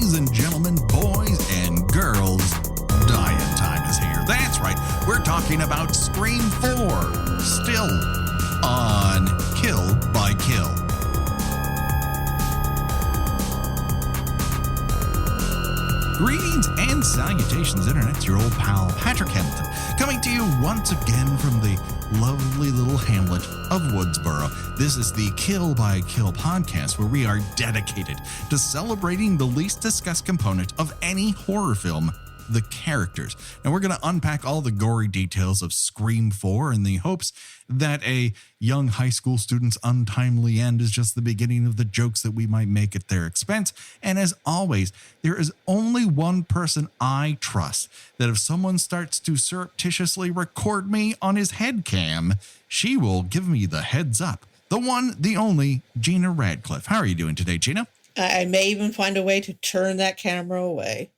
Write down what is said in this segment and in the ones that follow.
Ladies and gentlemen, boys and girls, dying time is here. That's right, we're talking about Scream 4, still on Kill by Kill. Greetings and salutations, Internet. It's your old pal, Patrick Hamilton, coming to you once again from the lovely little hamlet of Woodsboro. This is the Kill by Kill podcast, where we are dedicated to celebrating the least discussed component of any horror film, the characters. And we're going to unpack all the gory details of Scream 4 in the hopes that a young high school student's untimely end is just the beginning of the jokes that we might make at their expense. And as always, there is only one person I trust, that if someone starts to surreptitiously record me on his head cam, she will give me the heads up. The one, the only, Gina Radcliffe. How are you doing today, Gina? I may even find a way to turn that camera away.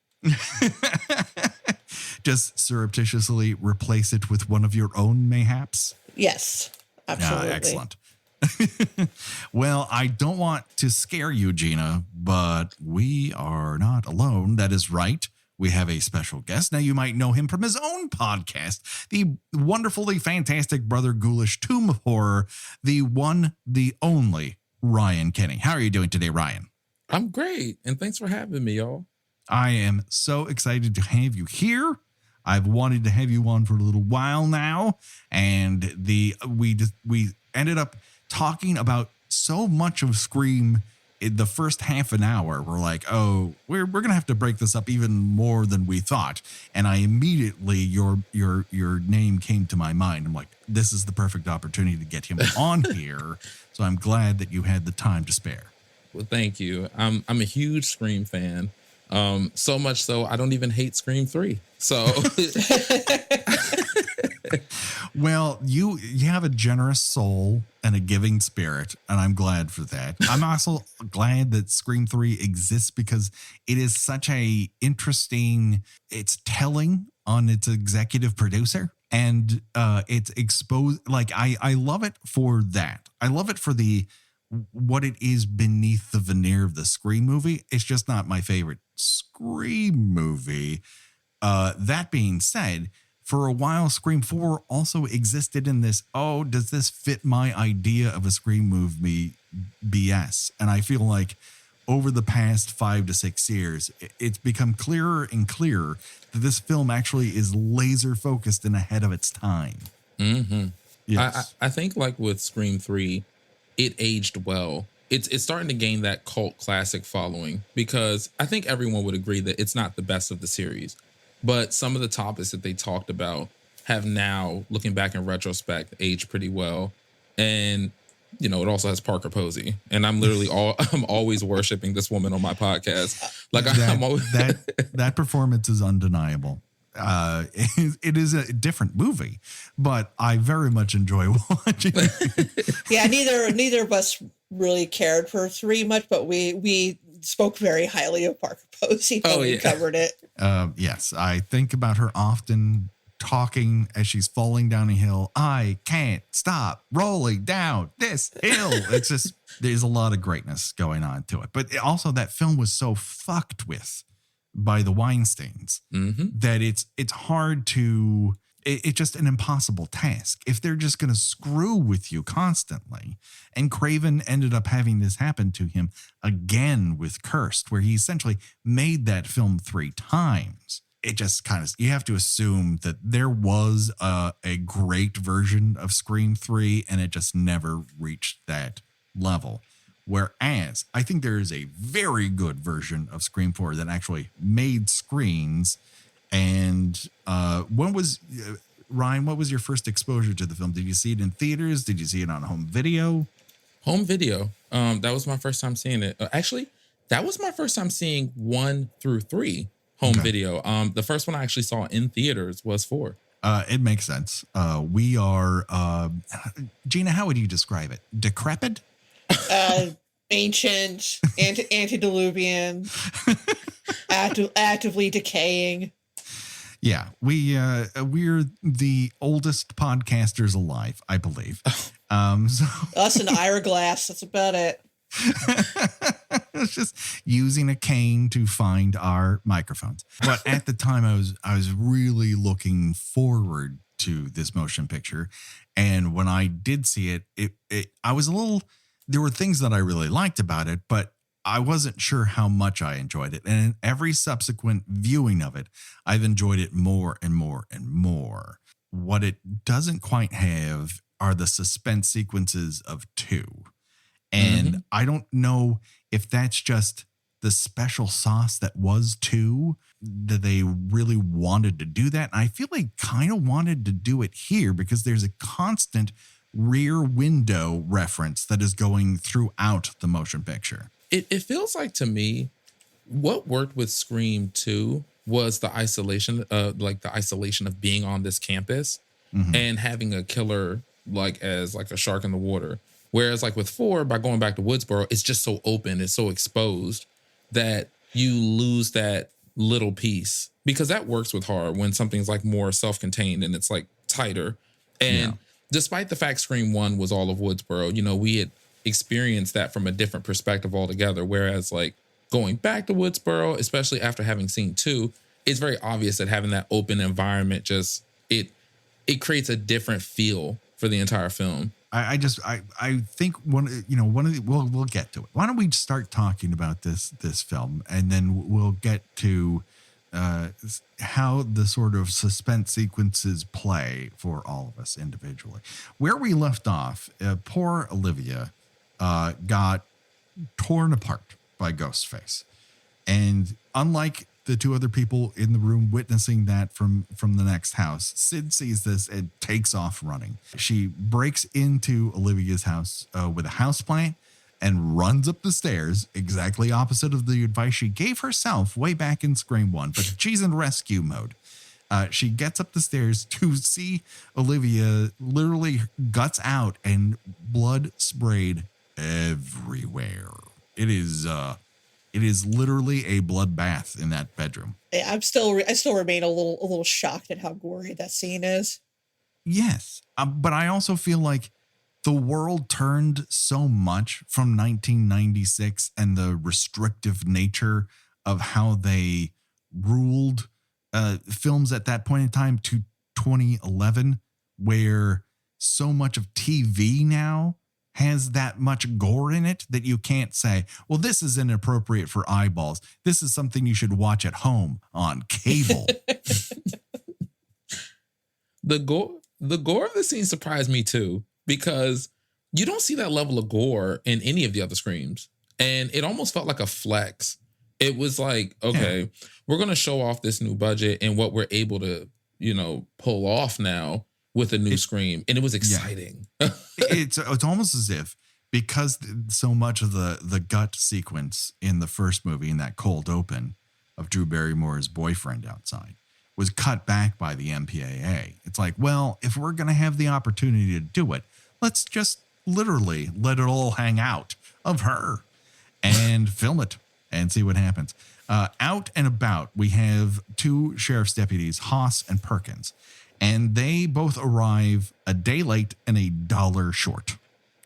Just surreptitiously replace it with one of your own, mayhaps? Yes, absolutely. Excellent. Well, I don't want to scare you, Gina, but we are not alone. That is right. We have a special guest. Now, you might know him from his own podcast, the wonderfully fantastic Brother Ghoulish Tomb of Horror, the one, the only Ryan Kinney. How are you doing today, Ryan? I'm great, and thanks for having me, y'all. I am so excited to have you here. I've wanted to have you on for a little while now, and we ended up talking about so much of Scream in the first half an hour. We're like, oh, we're gonna have to break this up even more than we thought. And I immediately your name came to my mind. I'm like, this is the perfect opportunity to get him on here. So I'm glad that you had the time to spare. Well, thank you. I'm a huge Scream fan. So much so I don't even hate Scream 3. So well, you have a generous soul and a giving spirit, and I'm glad for that. I'm also glad that Scream 3 exists because it is such a interesting, it's telling on its executive producer, and it's exposed. Like I love it for that. I love it for what it is beneath the veneer of the Scream movie. It's just not my favorite Scream movie. That being said, for a while, Scream 4 also existed in this, oh, does this fit my idea of a Scream movie BS? And I feel like over the past 5 to 6 years, it's become clearer and clearer that this film actually is laser focused and ahead of its time. Mm-hmm. Yes. I think like with Scream 3, it aged well. It's starting to gain that cult classic following, because I think everyone would agree that it's not the best of the series. But some of the topics that they talked about have now, looking back in retrospect, aged pretty well. And, you know, it also has Parker Posey. And I'm literally I'm always worshiping this woman on my podcast. Like I'm always that performance is undeniable. It is a different movie, but I very much enjoy watching it. Yeah, neither of us really cared for 3 much, but we spoke very highly of Parker Posey when we covered it. Yes, I think about her often, talking as she's falling down a hill. I can't stop rolling down this hill. It's just, there's a lot of greatness going on to it. But also that film was so fucked with by the Weinsteins that it's hard to, it's just an impossible task if they're just going to screw with you constantly. And Craven ended up having this happen to him again with Cursed, where he essentially made that film 3 times. It just kind of, you have to assume that there was a great version of Scream 3 and it just never reached that level. Whereas I think there is a very good version of Scream 4 that actually made screens. And when was, Ryan, what was your first exposure to the film? Did you see it in theaters? Did you see it on home video? Home video. That was my first time seeing it. Actually, that was my first time seeing 1 through 3 home video. The first one I actually saw in theaters was 4. It makes sense. We are, Gina, how would you describe it? Decrepit? Ancient, antediluvian, actively decaying. Yeah, we're the oldest podcasters alive, I believe. So us and Ira Glass. That's about it. was just using a cane to find our microphones. But at the time, I was really looking forward to this motion picture. And when I did see it, I was there were things that I really liked about it, but I wasn't sure how much I enjoyed it. And in every subsequent viewing of it, I've enjoyed it more and more and more. What it doesn't quite have are the suspense sequences of 2. And I don't know if that's just the special sauce that was 2, that they really wanted to do that. And I feel like kind of wanted to do it here because there's a constant rear window reference that is going throughout the motion picture. It feels like to me, what worked with Scream 2 was the isolation of being on this campus and having a killer as a shark in the water. Whereas like with 4, by going back to Woodsboro, it's just so open, it's so exposed that you lose that little piece, because that works with horror when something's like more self-contained and it's like tighter. And despite the fact Scream 1 was all of Woodsboro, we had experienced that from a different perspective altogether. Whereas like going back to Woodsboro, especially after having seen 2, it's very obvious that having that open environment just it creates a different feel for the entire film. I think we'll get to it. Why don't we start talking about this film, and then we'll get to how the sort of suspense sequences play for all of us individually. Where we left off, poor Olivia got torn apart by Ghostface, and unlike the 2 other people in the room witnessing that from the next house, Sid sees this and takes off running. She breaks into Olivia's house with a houseplant and runs up the stairs, exactly opposite of the advice she gave herself way back in Scream 1, but she's in rescue mode. She gets up the stairs to see Olivia literally guts out and blood sprayed everywhere. It is literally a bloodbath in that bedroom. I still remain a little shocked at how gory that scene is. Yes, but I also feel like the world turned so much from 1996 and the restrictive nature of how they ruled films at that point in time to 2011, where so much of TV now has that much gore in it that you can't say, well, this is inappropriate for eyeballs. This is something you should watch at home on cable. The gore of the scene surprised me too, because you don't see that level of gore in any of the other Screams. And it almost felt like a flex. It was like, okay, we're going to show off this new budget and what we're able to, pull off now with a new Scream. And it was exciting. Yeah. It's almost as if, because so much of the gut sequence in the first movie, in that cold open of Drew Barrymore's boyfriend outside, was cut back by the MPAA. It's like, well, if we're going to have the opportunity to do it, let's just literally let it all hang out of her and film it and see what happens. Out and about, we have 2 sheriff's deputies, Haas and Perkins, and they both arrive a day late and $1 short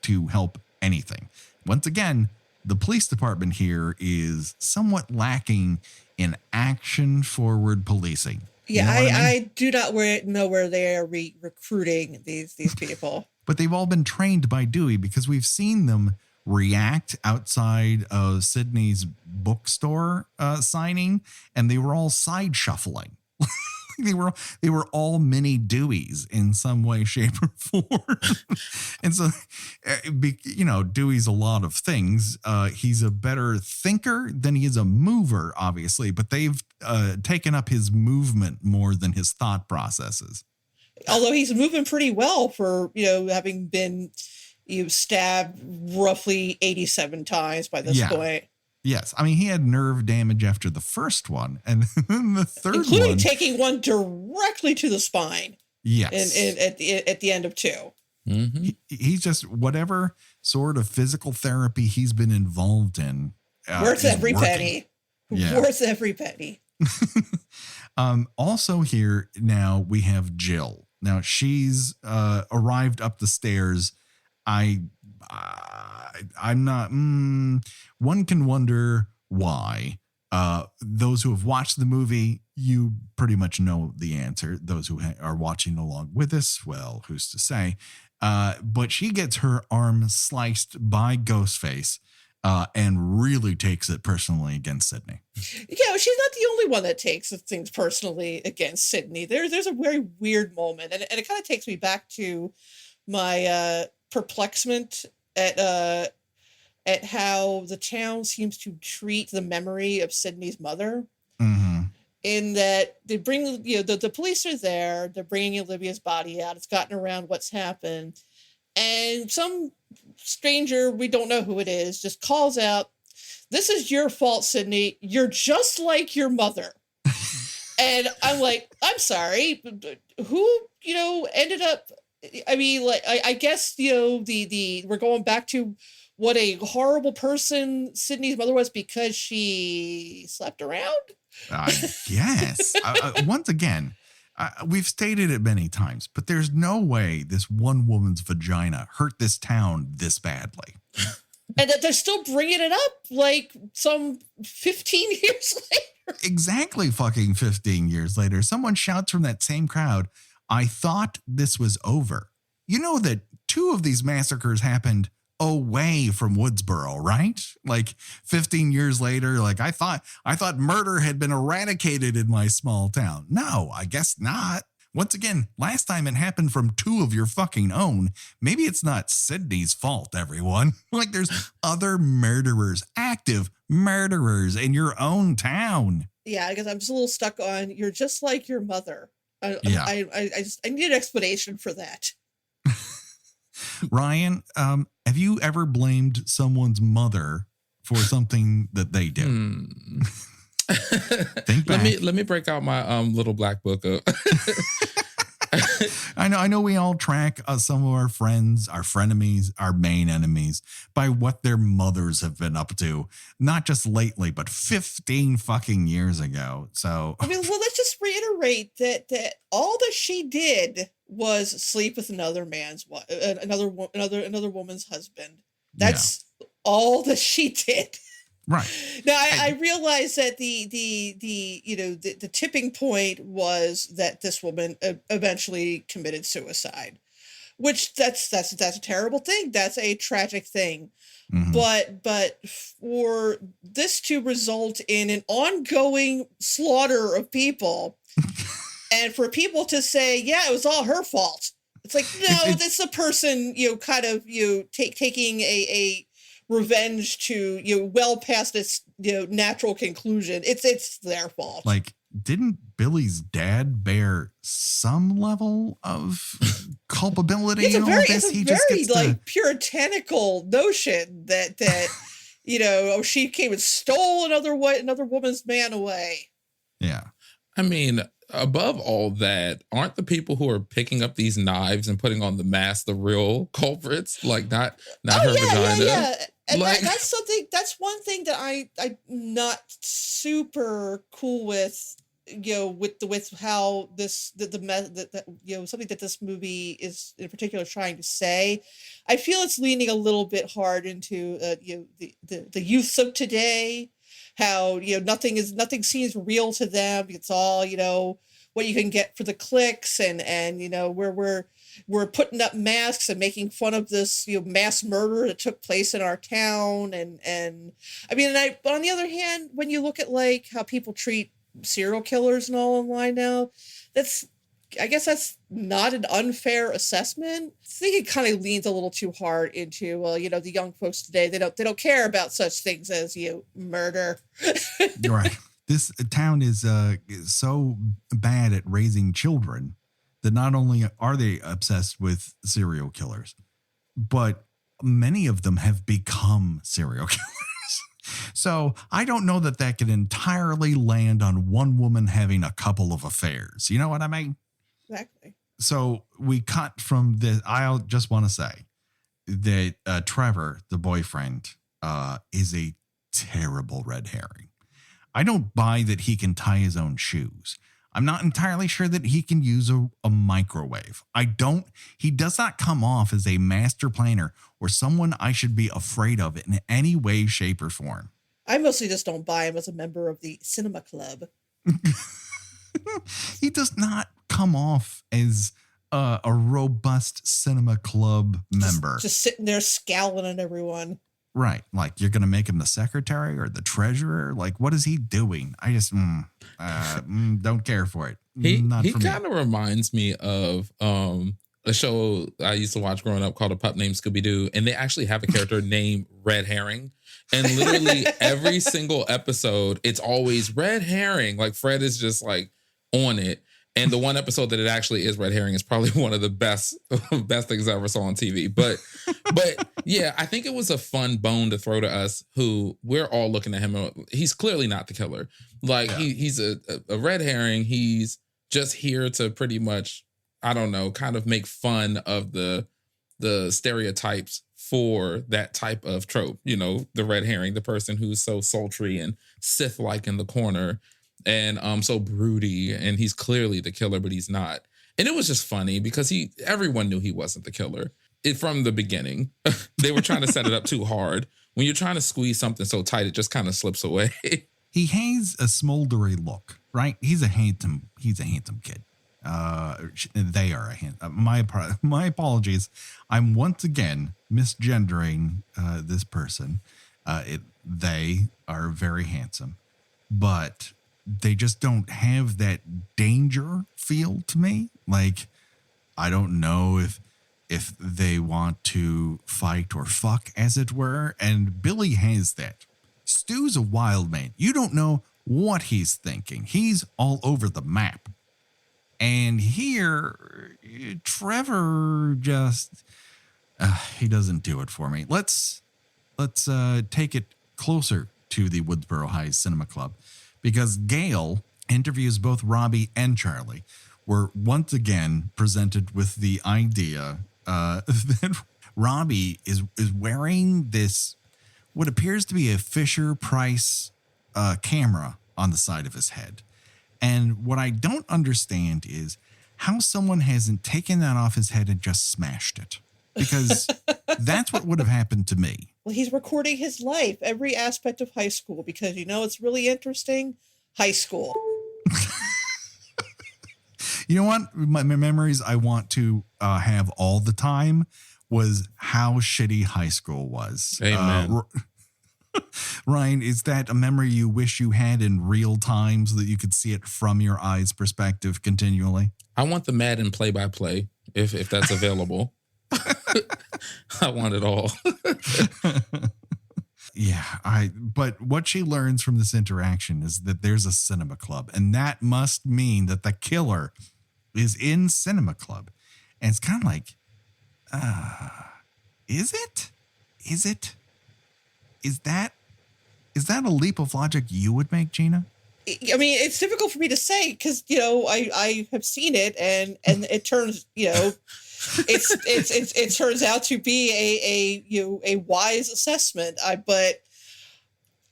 to help anything. Once again, the police department here is somewhat lacking in action-forward policing. Yeah, I do not know where they are recruiting these people. But they've all been trained by Dewey, because we've seen them react outside of Sydney's bookstore signing, and they were all side shuffling. They were all mini Deweys in some way, shape, or form. And so, Dewey's a lot of things. He's a better thinker than he is a mover, obviously, but they've taken up his movement more than his thought processes. Although he's moving pretty well for, having been stabbed roughly 87 times by this point. Yes. I mean, he had nerve damage after the first one, and then the third including one, taking one directly to the spine. Yes. At the end of 2. Mm-hmm. He's just, whatever sort of physical therapy he's been involved in. Worth every penny. Yeah. Worth every penny. Also here now we have Jill. Now she's arrived up the stairs. I'm not. One can wonder why. Those who have watched the movie, you pretty much know the answer. Those who are watching along with us, well, who's to say? But she gets her arm sliced by Ghostface and really takes it personally against Sydney. Yeah, she's not the only one that takes things personally against Sydney. There's a very weird moment, and it kind of takes me back to my perplexement at how the town seems to treat the memory of Sydney's mother. Mm-hmm. In that they bring, the police are there, they're bringing Olivia's body out. It's gotten around what's happened. And some stranger, we don't know who it is, just calls out, "This is your fault, Sydney. You're just like your mother." And I'm like, I'm sorry, who, ended up, I mean, like, I guess, we're going back to what a horrible person Sydney's mother was because she slept around? I guess. Once again, we've stated it many times, but there's no way this one woman's vagina hurt this town this badly. And that they're still bringing it up like some 15 years later. Exactly fucking 15 years later. Someone shouts from that same crowd, "I thought this was over." You know that 2 of these massacres happened away from Woodsboro, right? Like 15 years later, like I thought murder had been eradicated in my small town. No, I guess not. Once again, last time it happened from 2 of your fucking own. Maybe it's not Sydney's fault, everyone. Like there's other murderers, active murderers in your own town. Yeah, I guess I'm just a little stuck on, you're just like your mother. I need an explanation for that. Ryan, have you ever blamed someone's mother for something that they did? Think back. Let me break out my little black book. I know we all track some of our friends, our frenemies, our main enemies by what their mothers have been up to, not just lately, but 15 fucking years ago. So I mean, well, let's just reiterate that all that she did was sleep with another woman's husband. That's all that she did. Right. Now I realize that the tipping point was that this woman eventually committed suicide, which that's a terrible thing. That's a tragic thing. Mm-hmm. But for this to result in an ongoing slaughter of people, and for people to say, yeah, it was all her fault. It's like, no, that's a person, taking a revenge to, well past its, natural conclusion. It's their fault. Like, didn't Billy's dad bear some level of culpability? It's a very puritanical notion that she came and stole another woman's man away. Yeah. I mean, above all that, aren't the people who are picking up these knives and putting on the mask the real culprits? Like not her vagina. Yeah. And that's one thing that I'm not super cool with, with how something that this movie is in particular trying to say. I feel it's leaning a little bit hard into the youth of today, how nothing seems real to them. It's all what you can get for the clicks, and where we're putting up masks and making fun of this mass murder that took place in our town, and I mean, but on the other hand, when you look at like how people treat serial killers and all online now, I guess that's not an unfair assessment. I think it kind of leans a little too hard into the young folks today, they don't care about such things as murder. You're right. This town is so bad at raising children that not only are they obsessed with serial killers, but many of them have become serial killers. So I don't know that could entirely land on one woman having a couple of affairs. You know what I mean? Exactly. So we cut from this. I'll just want to say that Trevor, the boyfriend, is a terrible red herring. I don't buy that he can tie his own shoes. I'm not entirely sure that he can use a microwave. He does not come off as a master planner or someone I should be afraid of in any way, shape, or form. I mostly just don't buy him as a member of the cinema club. He does not come off as a robust cinema club member. Just sitting there scowling at everyone. Right. Like, you're going to make him the secretary or the treasurer? Like, what is he doing? I just don't care for it. He kind of reminds me of a show I used to watch growing up called A Pup Named Scooby-Doo. And they actually have a character named Red Herring. And literally every single episode, it's always Red Herring. Like, Fred is just like on it. And the one episode that it actually is Red Herring is probably one of the best things I ever saw on TV. But yeah, I think it was a fun bone to throw to us who we're all looking at him. He's clearly not the killer. Like, he's a red herring. He's just here to pretty much, I don't know, kind of make fun of the stereotypes for that type of trope. You know, the red herring, the person who's so sultry and Sith-like in the corner. And so broody, and he's clearly the killer, but he's not. And it was just funny because everyone knew he wasn't the killer from the beginning. They were trying to set it up too hard. When you're trying to squeeze something so tight, it just kind of slips away. He has a smoldery look, right? He's a handsome kid. They are a handsome. My apologies. I'm once again misgendering this person. They are very handsome, but they just don't have that danger feel to me. Like, I don't know if they want to fight or fuck, as it were. And Billy has that. Stu's a wild man. You don't know what he's thinking. He's all over the map. And here, Trevor just, he doesn't do it for me. Let's take it closer to the Woodsboro High Cinema Club, because Gail interviews both Robbie and Charlie. We're once again presented with the idea that Robbie is wearing this, what appears to be a Fisher-Price camera on the side of his head. And what I don't understand is how someone hasn't taken that off his head and just smashed it. Because that's what would have happened to me. Well, he's recording his life, every aspect of high school, because, you know, it's really interesting. High school. You know what? My memories I want to have all the time was how shitty high school was. Amen. Ryan, is that a memory you wish you had in real time so that you could see it from your eyes' perspective continually? I want the Madden play-by-play if that's available. I want it all. Yeah, but what she learns from this interaction is that there's a cinema club, and that must mean that the killer is in cinema club. And it's kind of like, is it? Is that a leap of logic you would make, Gina? I mean, it's difficult for me to say because, you know, I have seen it and it turns, you know, it turns out to be a wise assessment. But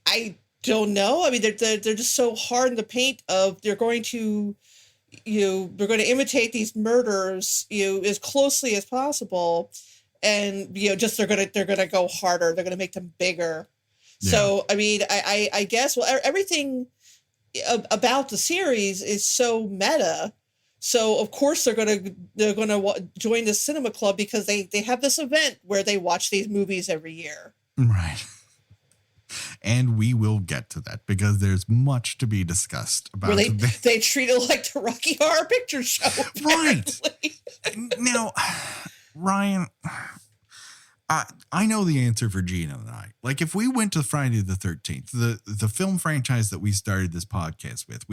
I don't know. I mean, they're just so hard in the paint of they're going to imitate these murders, as closely as possible. And, just they're going to go harder. They're going to make them bigger. Yeah. So, I mean, I guess, well, everything about the series is so meta. So of course they're going to join the cinema club because they have this event where they watch these movies every year. Right. And we will get to that because there's much to be discussed about. Where they treat it like the Rocky Horror Picture Show. Apparently. Right. Now, Ryan, I know the answer for Gina and I. Like, if we went to Friday the 13th, the film franchise that we started this podcast with,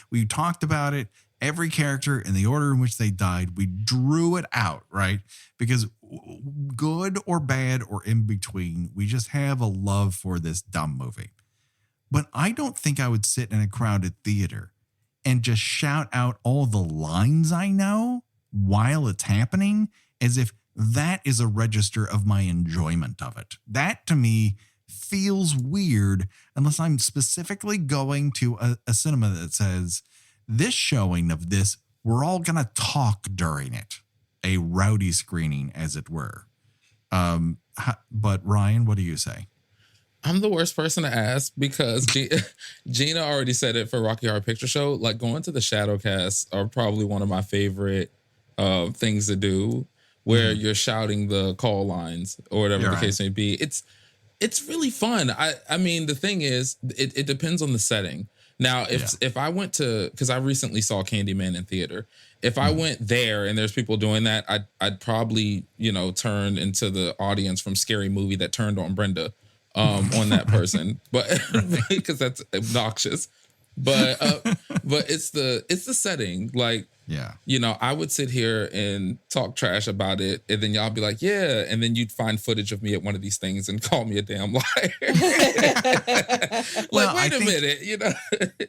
we talked about it, every character in the order in which they died, we drew it out, right? Because good or bad or in between, we just have a love for this dumb movie. But I don't think I would sit in a crowded theater and just shout out all the lines I know while it's happening as if that is a register of my enjoyment of it. That to me feels weird unless I'm specifically going to a cinema that says This showing of this, we're all going to talk during it. A rowdy screening, as it were. But Ryan, what do you say? I'm the worst person to ask because Gina already said it for Rocky Horror Picture Show. Like, going to the Shadowcast are probably one of my favorite things to do, where you're shouting the call lines or whatever the case may be. It's really fun. I mean, the thing is, it depends on the setting. Now, if I went to, because I recently saw Candyman in theater, if I went there and there's people doing that, I'd probably, turn into the audience from Scary Movie that turned on Brenda on that person, but because that's obnoxious. But it's the setting. Like, I would sit here and talk trash about it, and then y'all be like, yeah, and then you'd find footage of me at one of these things and call me a damn liar. Wait a minute,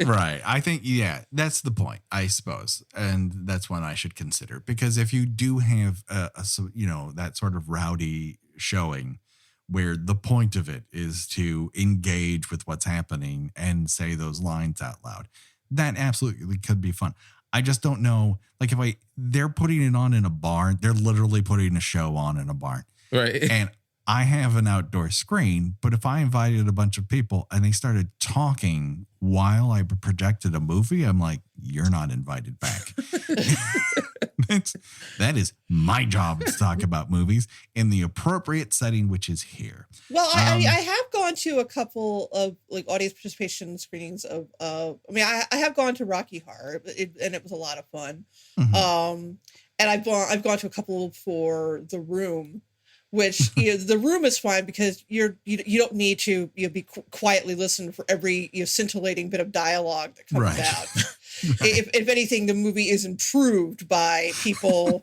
Right. I think, that's the point, I suppose. And that's one I should consider, because if you do have that sort of rowdy showing where the point of it is to engage with what's happening and say those lines out loud, that absolutely could be fun. I just don't know, like, if they're putting it on in a barn, they're literally putting a show on in a barn. Right. And I have an outdoor screen, but if I invited a bunch of people and they started talking while I projected a movie, I'm like, you're not invited back. That is my job to talk about movies in the appropriate setting, which is here. Well, I have gone to a couple of like audience participation screenings of, I have gone to Rocky Horror, and it was a lot of fun. Mm-hmm. And I've gone to a couple for The Room, which The Room is fine because you don't need to be quietly listening for every scintillating bit of dialogue that comes out. If anything, the movie is improved by people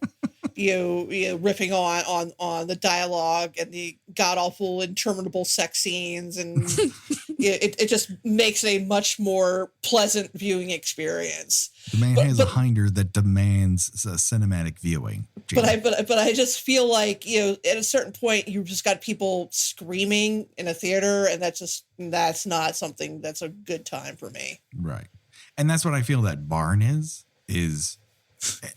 riffing on the dialogue and the god awful interminable sex scenes, and it just makes it a much more pleasant viewing experience. The man has a hinder that demands cinematic viewing. But I just feel like at a certain point you've just got people screaming in a theater, and that's not something that's a good time for me. Right. And that's what I feel that barn is,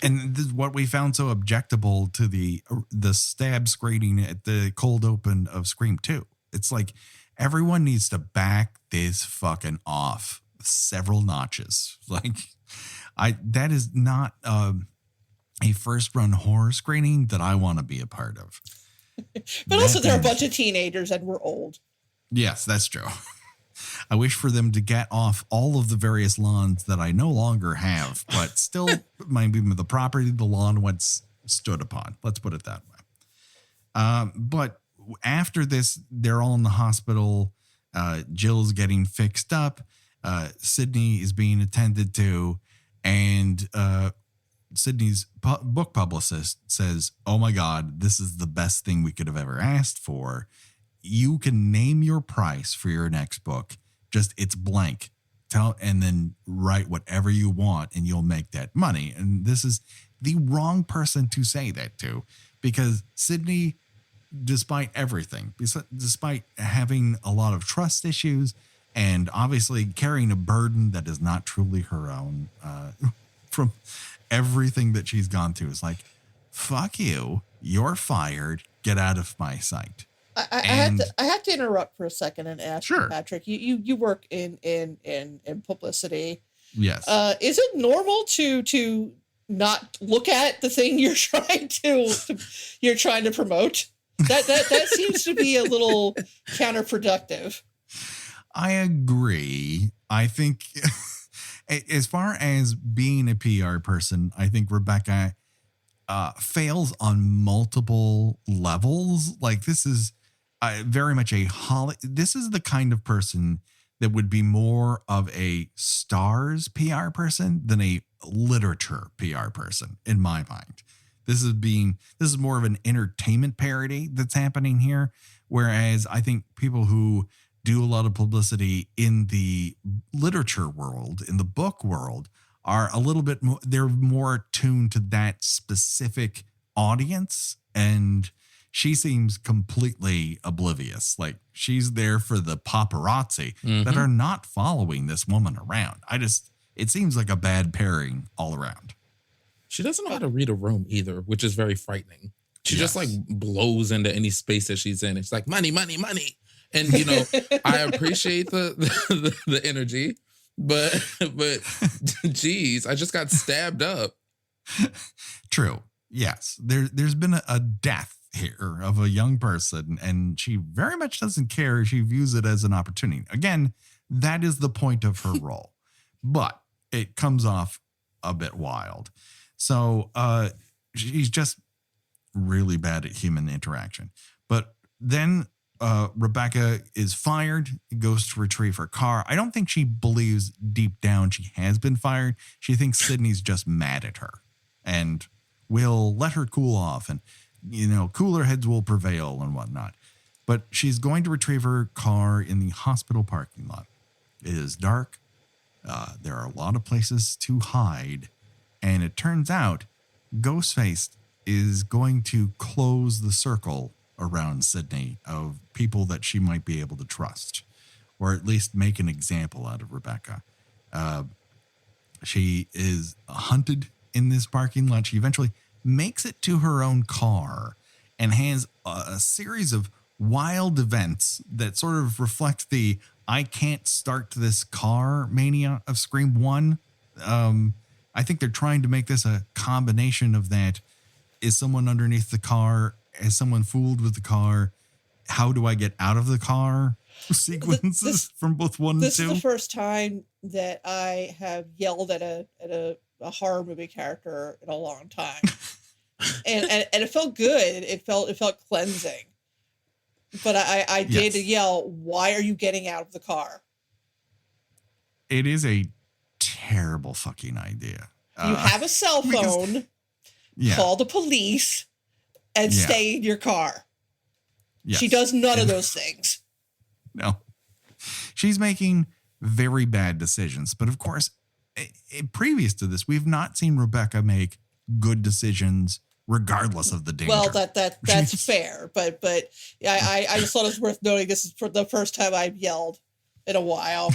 and this is what we found so objectable to the stab screening at the cold open of Scream 2. It's like everyone needs to back this fucking off several notches. Like, that is not a first run horror screening that I want to be a part of. But also, they're a bunch of teenagers and we're old. Yes, that's true. I wish for them to get off all of the various lawns that I no longer have, but still might be the property the lawn once stood upon. Let's put it that way. But after this, they're all in the hospital. Jill's getting fixed up. Sydney is being attended to. And Sydney's book publicist says, oh my God, this is the best thing we could have ever asked for. You can name your price for your next book. Just, it's blank. And then write whatever you want and you'll make that money. And this is the wrong person to say that to, because Sydney, despite everything, despite having a lot of trust issues and obviously carrying a burden that is not truly her own, from everything that she's gone through, is like, fuck you, you're fired, get out of my sight. I have to interrupt for a second and ask you, Patrick. You work in publicity. Yes. Is it normal to not look at the thing you're trying to promote? That seems to be a little counterproductive. I agree. I think as far as being a PR person, I think Rebecca fails on multiple levels. Like, this is very much this is the kind of person that would be more of a stars PR person than a literature PR person, in my mind. This is more of an entertainment parody that's happening here. Whereas I think people who do a lot of publicity in the literature world, in the book world, are a little bit more, they're more attuned to that specific audience. And she seems completely oblivious. Like, she's there for the paparazzi that are not following this woman around. it seems like a bad pairing all around. She doesn't know how to read a room either, which is very frightening. She just like blows into any space that she's in. It's like money, money, money. And you know, I appreciate the energy, but geez, I just got stabbed up. True. Yes. There's been a death here of a young person, and she very much doesn't care. She views it as an opportunity. Again, that is the point of her role, but it comes off a bit wild. So she's just really bad at human interaction. But then Rebecca is fired, goes to retrieve her car. I don't think she believes deep down she has been fired. She thinks Sydney's just mad at her and will let her cool off, and, you know, cooler heads will prevail and whatnot. But she's going to retrieve her car in the hospital parking lot. It is dark. There are a lot of places to hide. And it turns out Ghostface is going to close the circle around Sydney of people that she might be able to trust, or at least make an example out of Rebecca. She is hunted in this parking lot. She eventually makes it to her own car and has a series of wild events that sort of reflect the I can't start this car mania of Scream 1. I think they're trying to make this a combination of that. Is someone underneath the car? Is someone fooled with the car? How do I get out of the car? Sequences from both 1 and 2. This is the first time that I have yelled at a horror movie character in a long time. and it felt good. It felt cleansing. But I did yell, "Why are you getting out of the car?" It is a terrible fucking idea. You have a cell phone. Call the police and stay in your car. Yes. She does none of those things. No. She's making very bad decisions. But of course, previous to this, we've not seen Rebecca make good decisions regardless of the danger. Well, that's fair. But I just thought it was worth noting this is for the first time I've yelled in a while.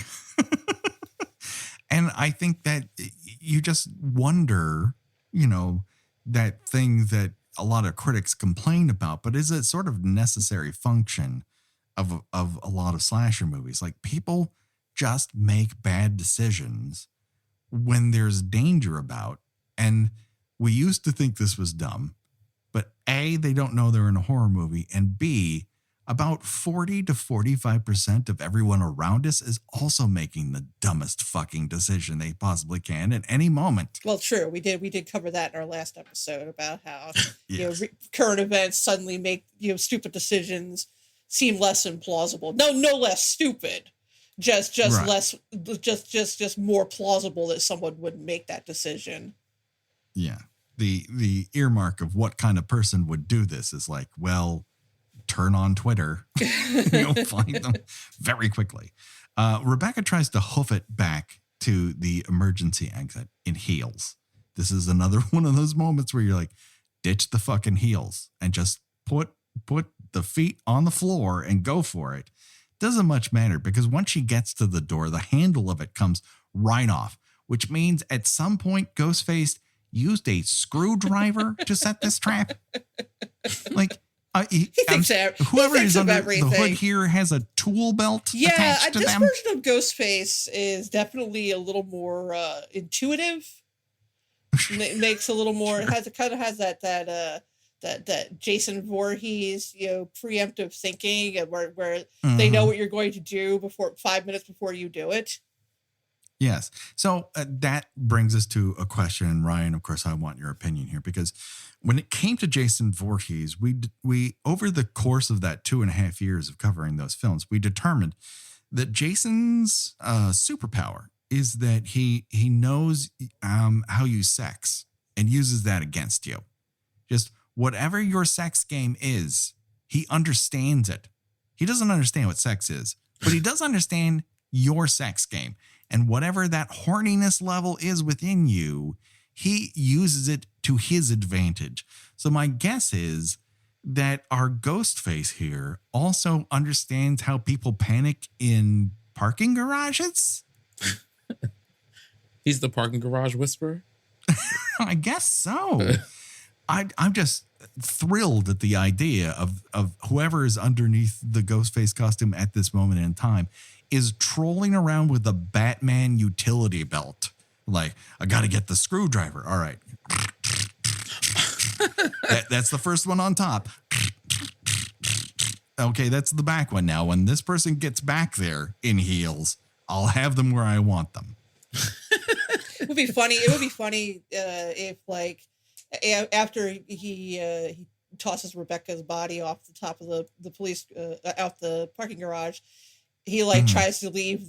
And I think that you just wonder, you know, that thing that a lot of critics complain about, but is it sort of necessary function of a lot of slasher movies? Like, people just make bad decisions when there's danger about. And we used to think this was dumb, but A, they don't know they're in a horror movie, and B, about 40 to 45% of everyone around us is also making the dumbest fucking decision they possibly can at any moment. Well, true. We did cover that in our last episode about how current events suddenly make stupid decisions seem less implausible. No less stupid. Just right. Less. Just more plausible that someone would make that decision. Yeah. The earmark of what kind of person would do this is like, well, turn on Twitter. You'll find them very quickly. Rebecca tries to hoof it back to the emergency exit in heels. This is another one of those moments where you're like, ditch the fucking heels and just put the feet on the floor and go for it. Doesn't much matter, because once she gets to the door, the handle of it comes right off, which means at some point Ghostface used a screwdriver to set this trap. Like, whoever is under the hood here has a tool belt attached to them. This version of Ghostface is definitely a little more intuitive. Makes a little more. Sure. It kind of has that Jason Voorhees, preemptive thinking, and where they know what you're going to do 5 minutes before you do it. Yes. So that brings us to a question, Ryan. Of course, I want your opinion here, because when it came to Jason Voorhees, we over the course of that 2.5 years of covering those films, we determined that Jason's superpower is that he knows how you sex and uses that against you. Just whatever your sex game is, he understands it. He doesn't understand what sex is, but he does understand your sex game. And whatever that horniness level is within you, he uses it to his advantage. So my guess is that our Ghostface here also understands how people panic in parking garages. He's the parking garage whisperer. I guess so. I'm just thrilled at the idea of whoever is underneath the Ghostface costume at this moment in time is trolling around with a Batman utility belt. Like, I got to get the screwdriver. All right. That's the first one on top. Okay, that's the back one now. When this person gets back there in heels, I'll have them where I want them. It would be funny. It would be funny if, like, after he tosses Rebecca's body off the top of the police out the parking garage, he like tries to leave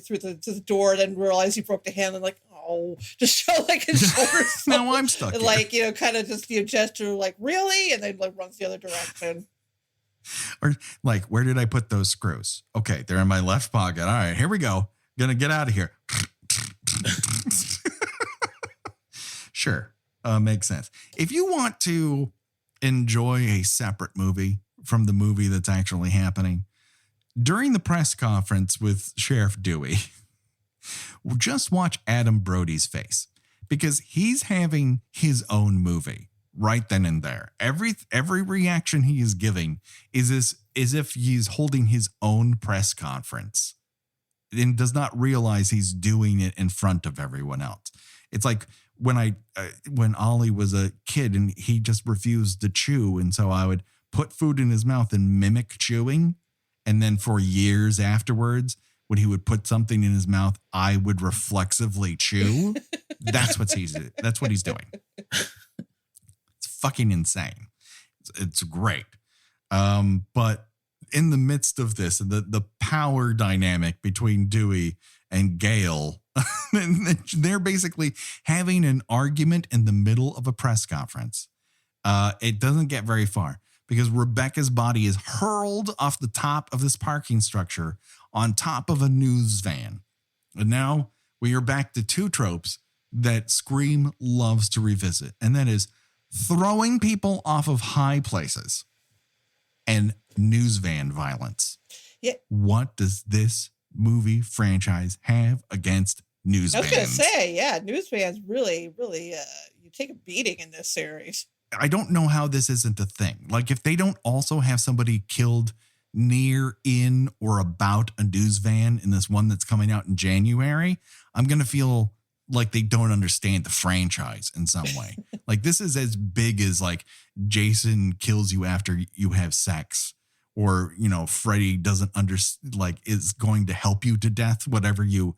through the door, then realize he broke the hand and like, oh, just show like his shoulders. Now I'm stuck. And, like, kind of just gesture like, really, and then like runs the other direction. Or like, where did I put those screws? Okay, they're in my left pocket. All right, here we go. Gonna get out of here. Sure, makes sense. If you want to enjoy a separate movie from the movie that's actually happening, during the press conference with Sheriff Dewey, just watch Adam Brody's face, because he's having his own movie right then and there. Every reaction he is giving is as if he's holding his own press conference and does not realize he's doing it in front of everyone else. It's like when Ollie was a kid and he just refused to chew, and so I would put food in his mouth and mimic chewing, and then for years afterwards, when he would put something in his mouth, I would reflexively chew. That's what he's doing. It's fucking insane. It's great. But in the midst of this, the power dynamic between Dewey and Gale, they're basically having an argument in the middle of a press conference. It doesn't get very far because Rebecca's body is hurled off the top of this parking structure on top of a news van. And now we are back to two tropes that Scream loves to revisit, and that is throwing people off of high places and news van violence. Yeah. What does this movie franchise have against news vans? I was going to say, yeah, news vans really, you take a beating in this series. I don't know how this isn't a thing. Like, if they don't also have somebody killed near, in, or about a news van in this one that's coming out in January, I'm going to feel like they don't understand the franchise in some way. Like, this is as big as like Jason kills you after you have sex, or, Freddy doesn't is going to help you to death, whatever you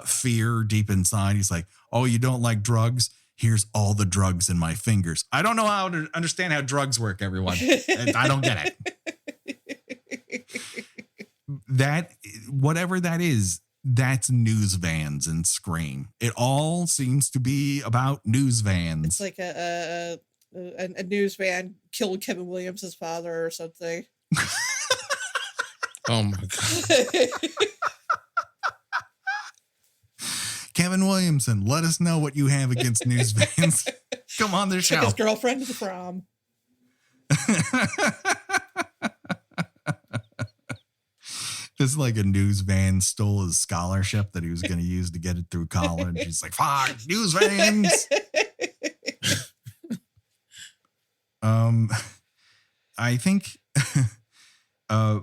fear deep inside. He's like, oh, you don't like drugs? Here's all the drugs in my fingers. I don't know how to understand how drugs work, everyone. I don't get it. That, whatever that is, that's news vans and Scream. It all seems to be about news vans. It's like a news van killed Kevin Williams' father or something. Oh my God. Kevin Williamson, let us know what you have against news vans. Come on the show. Took his girlfriend to the prom. This is like a news van stole his scholarship that he was going to use to get it through college. He's like, fuck, news vans. I think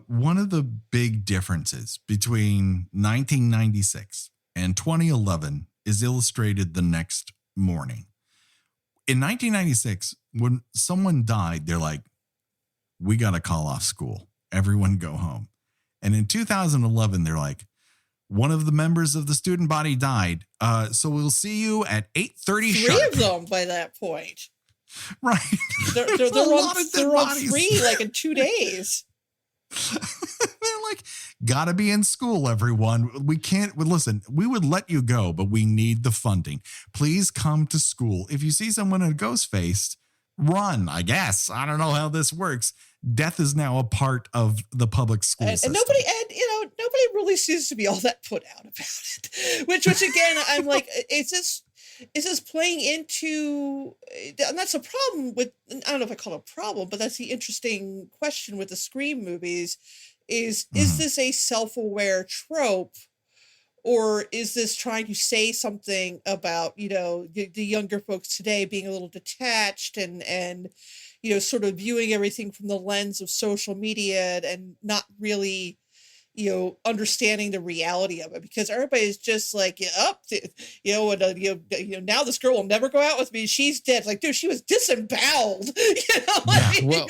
one of the big differences between 1996 and 2011 is illustrated the next morning. In 1996, when someone died, they're like, we got to call off school. Everyone go home. And in 2011, they're like, one of the members of the student body died. So we'll see you at 8:30 sharp. Three of them by that point. Right. They're on three, like in 2 days. They're like, gotta be in school, everyone. Listen, we would let you go, but we need the funding. Please come to school. If you see someone in Ghostface, run, I guess. I don't know how this works. Death is now a part of the public school system. And nobody really seems to be all that put out about it. Which again, I'm like, is this playing into, and that's a problem with, I don't know if I call it a problem, but that's the interesting question with the Scream movies is this a self-aware trope, or is this trying to say something about, the younger folks today being a little detached and sort of viewing everything from the lens of social media and not really, understanding the reality of it, because everybody's just like, now this girl will never go out with me. She's dead. Like, dude, she was disemboweled. Well,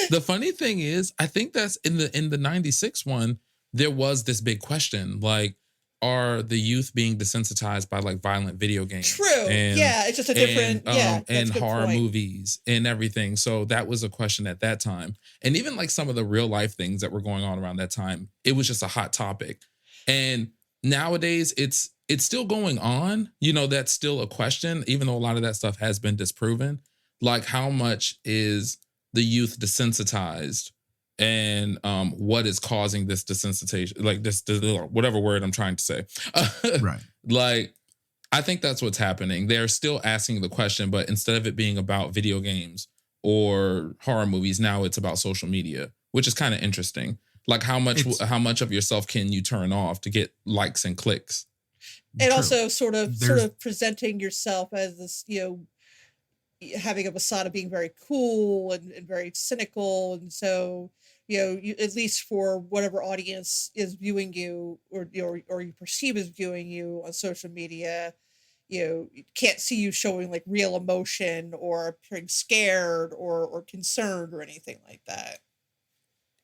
the funny thing is, I think that's in the 96 one, there was this big question, like, are the youth being desensitized by like violent video games? True. It's just a different, and horror movies and everything. So that was a question at that time. And even like some of the real life things that were going on around that time, it was just a hot topic. And nowadays it's still going on. That's still a question, even though a lot of that stuff has been disproven. Like, how much is the youth desensitized? And what is causing this desensitization, like this whatever word I'm trying to say. Right. Like, I think that's what's happening. They're still asking the question, but instead of it being about video games or horror movies, now it's about social media, which is kind of interesting. Like, how much of yourself can you turn off to get likes and clicks? And also sort of presenting yourself as this, having a facade of being very cool and very cynical. And so, you, at least for whatever audience is viewing you or you perceive as viewing you on social media, you can't see you showing like real emotion or appearing scared or concerned or anything like that.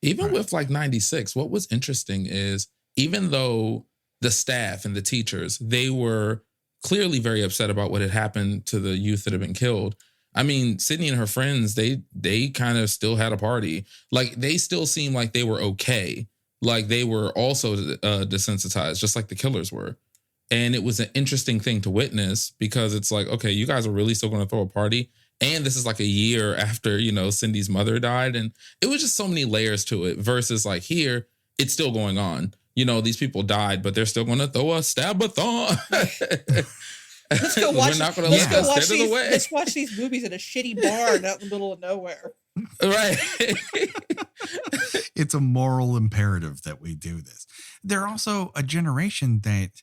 Even with like 96, what was interesting is, even though the staff and the teachers, they were clearly very upset about what had happened to the youth that had been killed. I mean, Sydney and her friends, they kind of still had a party. Like, they still seemed like they were okay. Like, they were also desensitized, just like the killers were. And it was an interesting thing to witness, because it's like, okay, you guys are really still going to throw a party. And this is like a year after, Cindy's mother died. And it was just so many layers to it, versus like here, it's still going on. These people died, but they're still going to throw a stab-a-thon. Let's go watch. We're not going to let us stand in the way. Let's watch these movies in a shitty bar out in the middle of nowhere. Right. It's a moral imperative that we do this. They're also a generation that,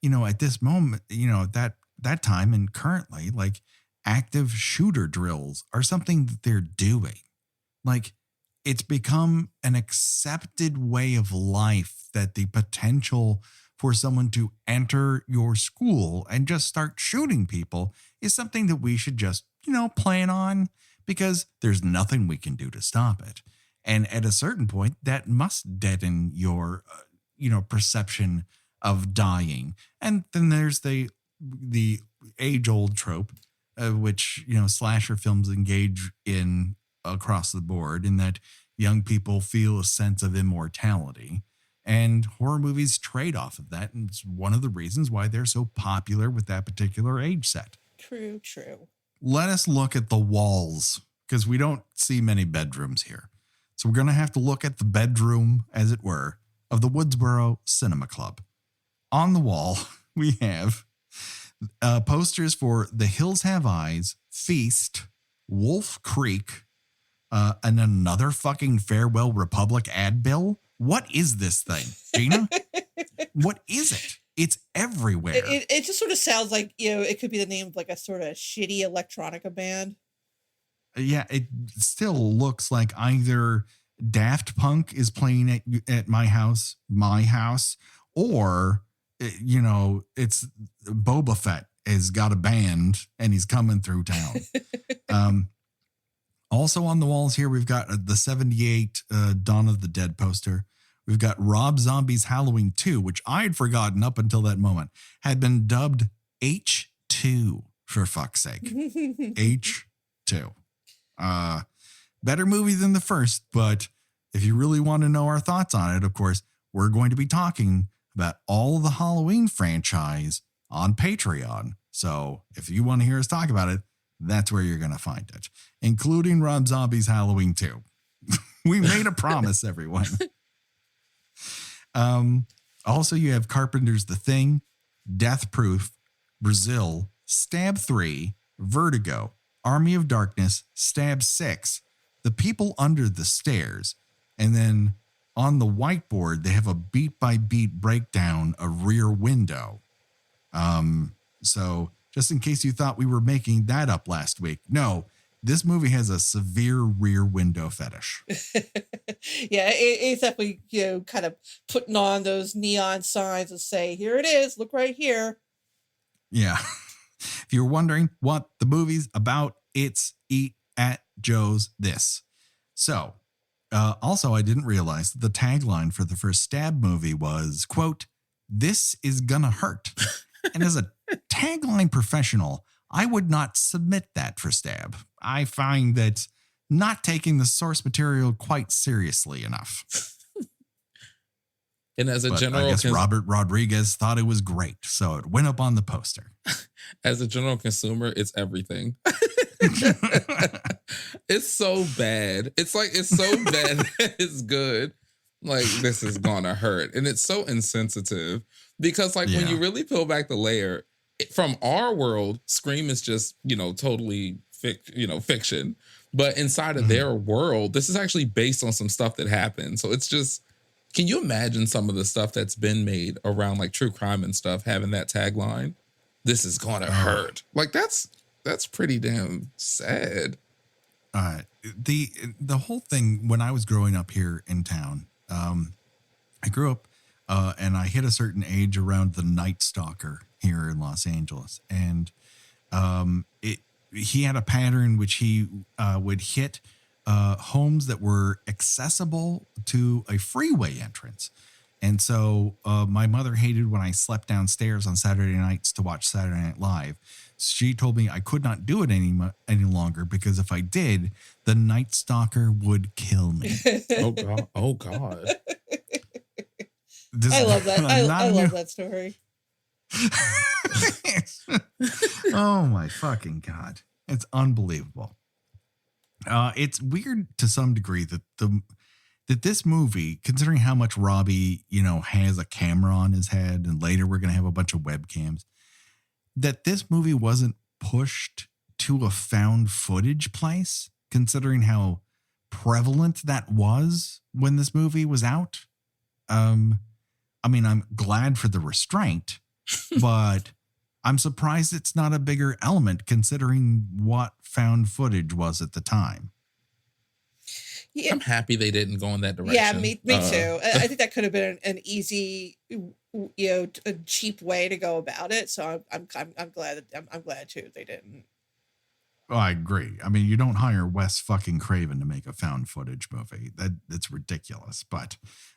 at this moment, that time and currently, like, active shooter drills are something that they're doing. Like, it's become an accepted way of life that the potential for someone to enter your school and just start shooting people is something that we should just, plan on, because there's nothing we can do to stop it. And at a certain point, that must deaden your, perception of dying. And then there's the age-old trope, which, slasher films engage in across the board, in that young people feel a sense of immortality. And horror movies trade off of that. And it's one of the reasons why they're so popular with that particular age set. True. Let us look at the walls, because we don't see many bedrooms here. So we're going to have to look at the bedroom, as it were, of the Woodsboro Cinema Club. On the wall, we have posters for The Hills Have Eyes, Feast, Wolf Creek, and another fucking Farewell Republic ad bill. What is this thing, Gina? What is it? It's everywhere. It just sort of sounds like, it could be the name of like a sort of shitty electronica band. Yeah, it still looks like either Daft Punk is playing at my house, or, it's Boba Fett has got a band and he's coming through town. Also on the walls here, we've got the 78 Dawn of the Dead poster. We've got Rob Zombie's Halloween 2, which I had forgotten up until that moment, had been dubbed H2, for fuck's sake. H2. Better movie than the first, but if you really want to know our thoughts on it, of course, we're going to be talking about all the Halloween franchise on Patreon. So if you want to hear us talk about it, that's where you're going to find it, including Rob Zombie's Halloween 2. We made a promise, everyone. Also, you have Carpenter's The Thing, Death Proof, Brazil, Stab 3, Vertigo, Army of Darkness, Stab 6, The People Under the Stairs, and then on the whiteboard, they have a beat by beat breakdown of Rear Window. So just in case you thought we were making that up last week, no, this movie has a severe Rear Window fetish. Yeah, it's definitely, kind of putting on those neon signs and say, here it is, look right here. Yeah. If you're wondering what the movie's about, it's Eat at Joe's This. So, also, I didn't realize that the tagline for the first Stab movie was, quote, "This is gonna hurt." And as a tagline professional, I would not submit that for Stab. I find that not taking the source material quite seriously enough. And as a general, I guess Robert Rodriguez thought it was great, so it went up on the poster. As a general consumer, it's everything. It's so bad. It's so bad that it's good. Like, this is gonna hurt. And it's so insensitive because, like, when you really peel back the layer, from our world, Scream is just, totally fiction. But inside of their world, this is actually based on some stuff that happened. So it's just, can you imagine some of the stuff that's been made around like true crime and stuff having that tagline? This is gonna hurt. Like, that's pretty damn sad. The whole thing, when I was growing up here in town, I grew up and I hit a certain age around the Night Stalker here in Los Angeles. And he had a pattern which he would hit homes that were accessible to a freeway entrance. And so my mother hated when I slept downstairs on Saturday nights to watch Saturday Night Live. She told me I could not do it any longer because if I did, the Night Stalker would kill me. Oh God! Oh God! I love that. I love that story. Oh my fucking God! It's unbelievable. It's weird to some degree that this movie, considering how much Robbie, has a camera on his head, and later we're going to have a bunch of webcams, that this movie wasn't pushed to a found footage place, considering how prevalent that was when this movie was out. I'm glad for the restraint, but I'm surprised it's not a bigger element considering what found footage was at the time. Yeah. I'm happy they didn't go in that direction. Yeah, me too. I think that could have been an easy, a cheap way to go about it. So I'm glad I'm glad too they didn't. Oh, I agree. I mean, you don't hire Wes fucking Craven to make a found footage movie. That's ridiculous. But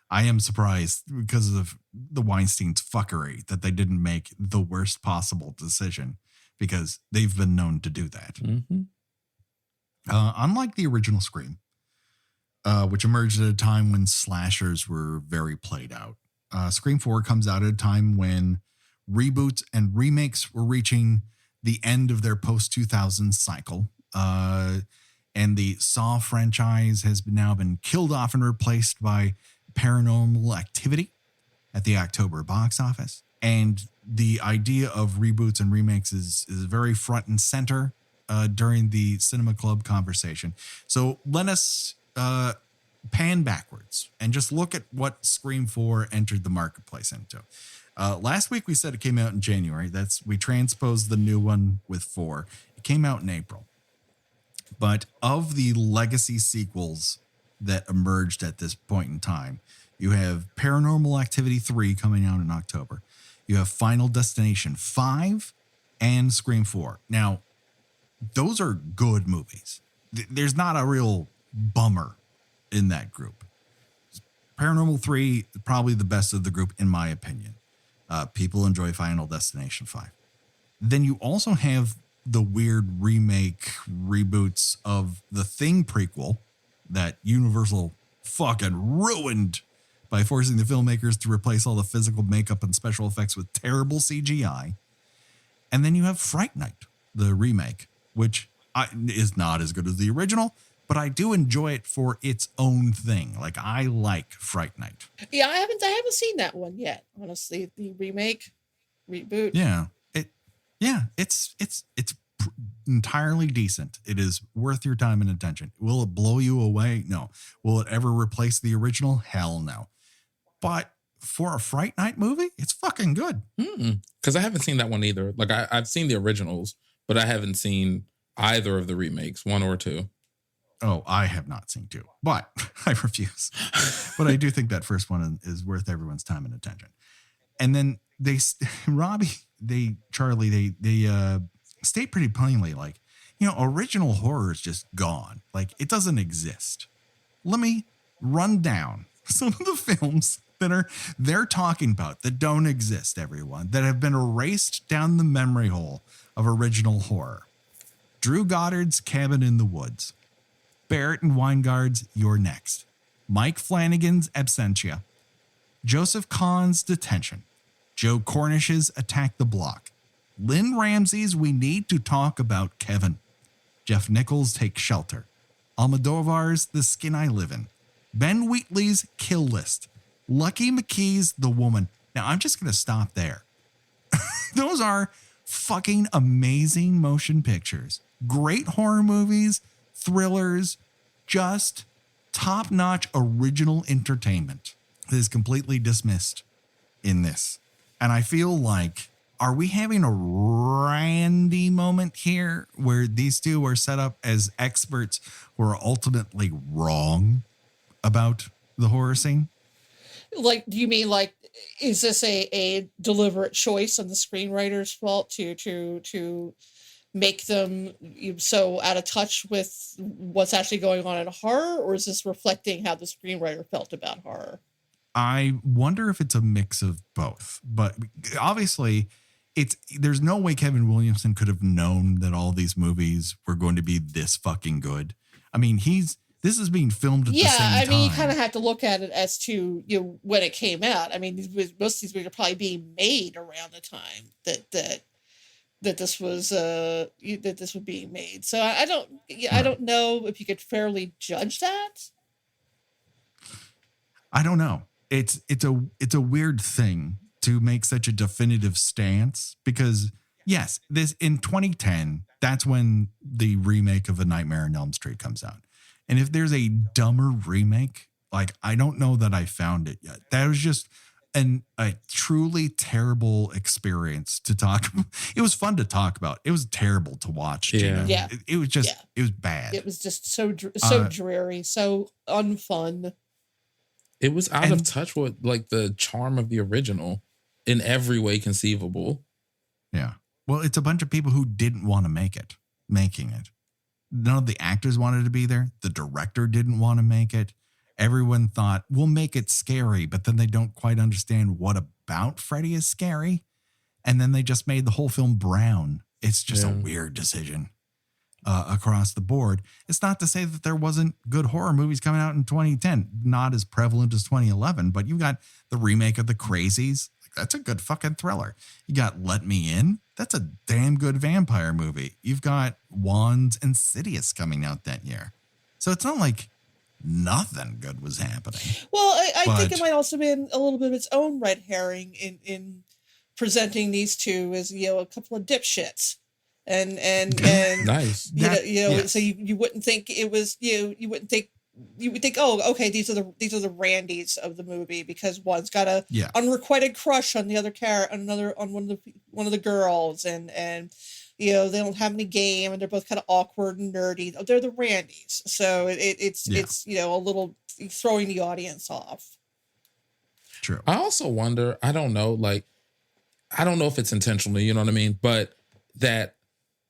I am surprised because of the Weinstein's fuckery that they didn't make the worst possible decision, because they've been known to do that. Mm-hmm. Unlike the original Scream, which emerged at a time when slashers were very played out. Scream 4 comes out at a time when reboots and remakes were reaching the end of their post-2000s cycle. And the Saw franchise has now been killed off and replaced by Paranormal Activity at the October box office. And the idea of reboots and remakes is very front and center during the Cinema Club conversation. So let us pan backwards and just look at what Scream 4 entered the marketplace into. Last week we said it came out in January. We transposed the new one with 4. It came out in April. But of the legacy sequels that emerged at this point in time, you have Paranormal Activity 3 coming out in October. You have Final Destination 5 and Scream 4. Now, those are good movies. There's not a real bummer in that group. Paranormal 3, probably the best of the group, in my opinion. People enjoy Final Destination 5. Then you also have the weird remake reboots of the Thing prequel that Universal fucking ruined by forcing the filmmakers to replace all the physical makeup and special effects with terrible CGI. And then you have Fright Night, the remake, which is not as good as the original, but I do enjoy it for its own thing. Like, I like Fright Night. Yeah, I haven't seen that one yet. Honestly, the reboot. Yeah, it's entirely decent. It is worth your time and attention. Will it blow you away? No. Will it ever replace the original? Hell no. But for a Fright Night movie, it's fucking good. Because I haven't seen that one either. Like I've seen the originals, but I haven't seen either of the remakes, 1 or 2. Oh, I have not seen 2, but I refuse. But I do think that first one is worth everyone's time and attention. And then Charlie, they state pretty plainly, like, original horror is just gone. Like, it doesn't exist. Let me run down some of the films that they're talking about that don't exist, everyone, that have been erased down the memory hole of original horror. Drew Goddard's Cabin in the Woods. Barrett and Weingard's You're Next. Mike Flanagan's Absentia. Joseph Kahn's Detention. Joe Cornish's Attack the Block. Lynn Ramsey's We Need to Talk About Kevin. Jeff Nichols' Take Shelter. Almodovar's The Skin I Live In. Ben Wheatley's Kill List. Lucky McKee's The Woman. Now, I'm just going to stop there. Those are fucking amazing motion pictures. Great horror movies, thrillers, just top-notch original entertainment that is completely dismissed in this. And I feel like, are we having a Randy moment here where these two are set up as experts who are ultimately wrong about the horror scene? Like, do you mean, like, is this a deliberate choice on the screenwriter's fault to make them so out of touch with what's actually going on in horror, or is this reflecting how the screenwriter felt about horror? I wonder if it's a mix of both, but obviously there's no way Kevin Williamson could have known that all these movies were going to be this fucking good. I mean, this is being filmed at the same time. Yeah, I mean, you kind of have to look at it as to when it came out. I mean, most of these movies are probably being made around the time that this was being made. So I don't know if you could fairly judge that. I don't know. It's a weird thing to make such a definitive stance because yes, this in 2010, that's when the remake of A Nightmare on Elm Street comes out. And if there's a dumber remake, like, I don't know that I found it yet. That was just a truly terrible experience to talk about. It was fun to talk about. It was terrible to watch. Yeah. Yeah. It was just, it was bad. It was just so dreary, so unfun. It was out of touch with like the charm of the original in every way conceivable. Yeah. Well, it's a bunch of people who didn't want to making it. None of the actors wanted to be there. The director didn't want to make it. Everyone thought, we'll make it scary, but then they don't quite understand what about Freddy is scary. And then they just made the whole film brown. It's just a weird decision across the board. It's not to say that there wasn't good horror movies coming out in 2010, not as prevalent as 2011, but you got the remake of The Crazies. That's a good fucking thriller. You got Let Me In. That's a damn good vampire movie. You've got Wands and Insidious coming out that year. So it's not like nothing good was happening. Well, I think it might also been a little bit of its own red herring in presenting these two as, a couple of dipshits. And nice. So you wouldn't think it was, you would think, oh, okay, these are the Randys of the movie because one's got a unrequited crush on the other on one of the girls, and they don't have any game, and they're both kind of awkward and nerdy. They're the Randys, so it's a little throwing the audience off. True. I also wonder. I don't know if it's intentional. You know what I mean? But that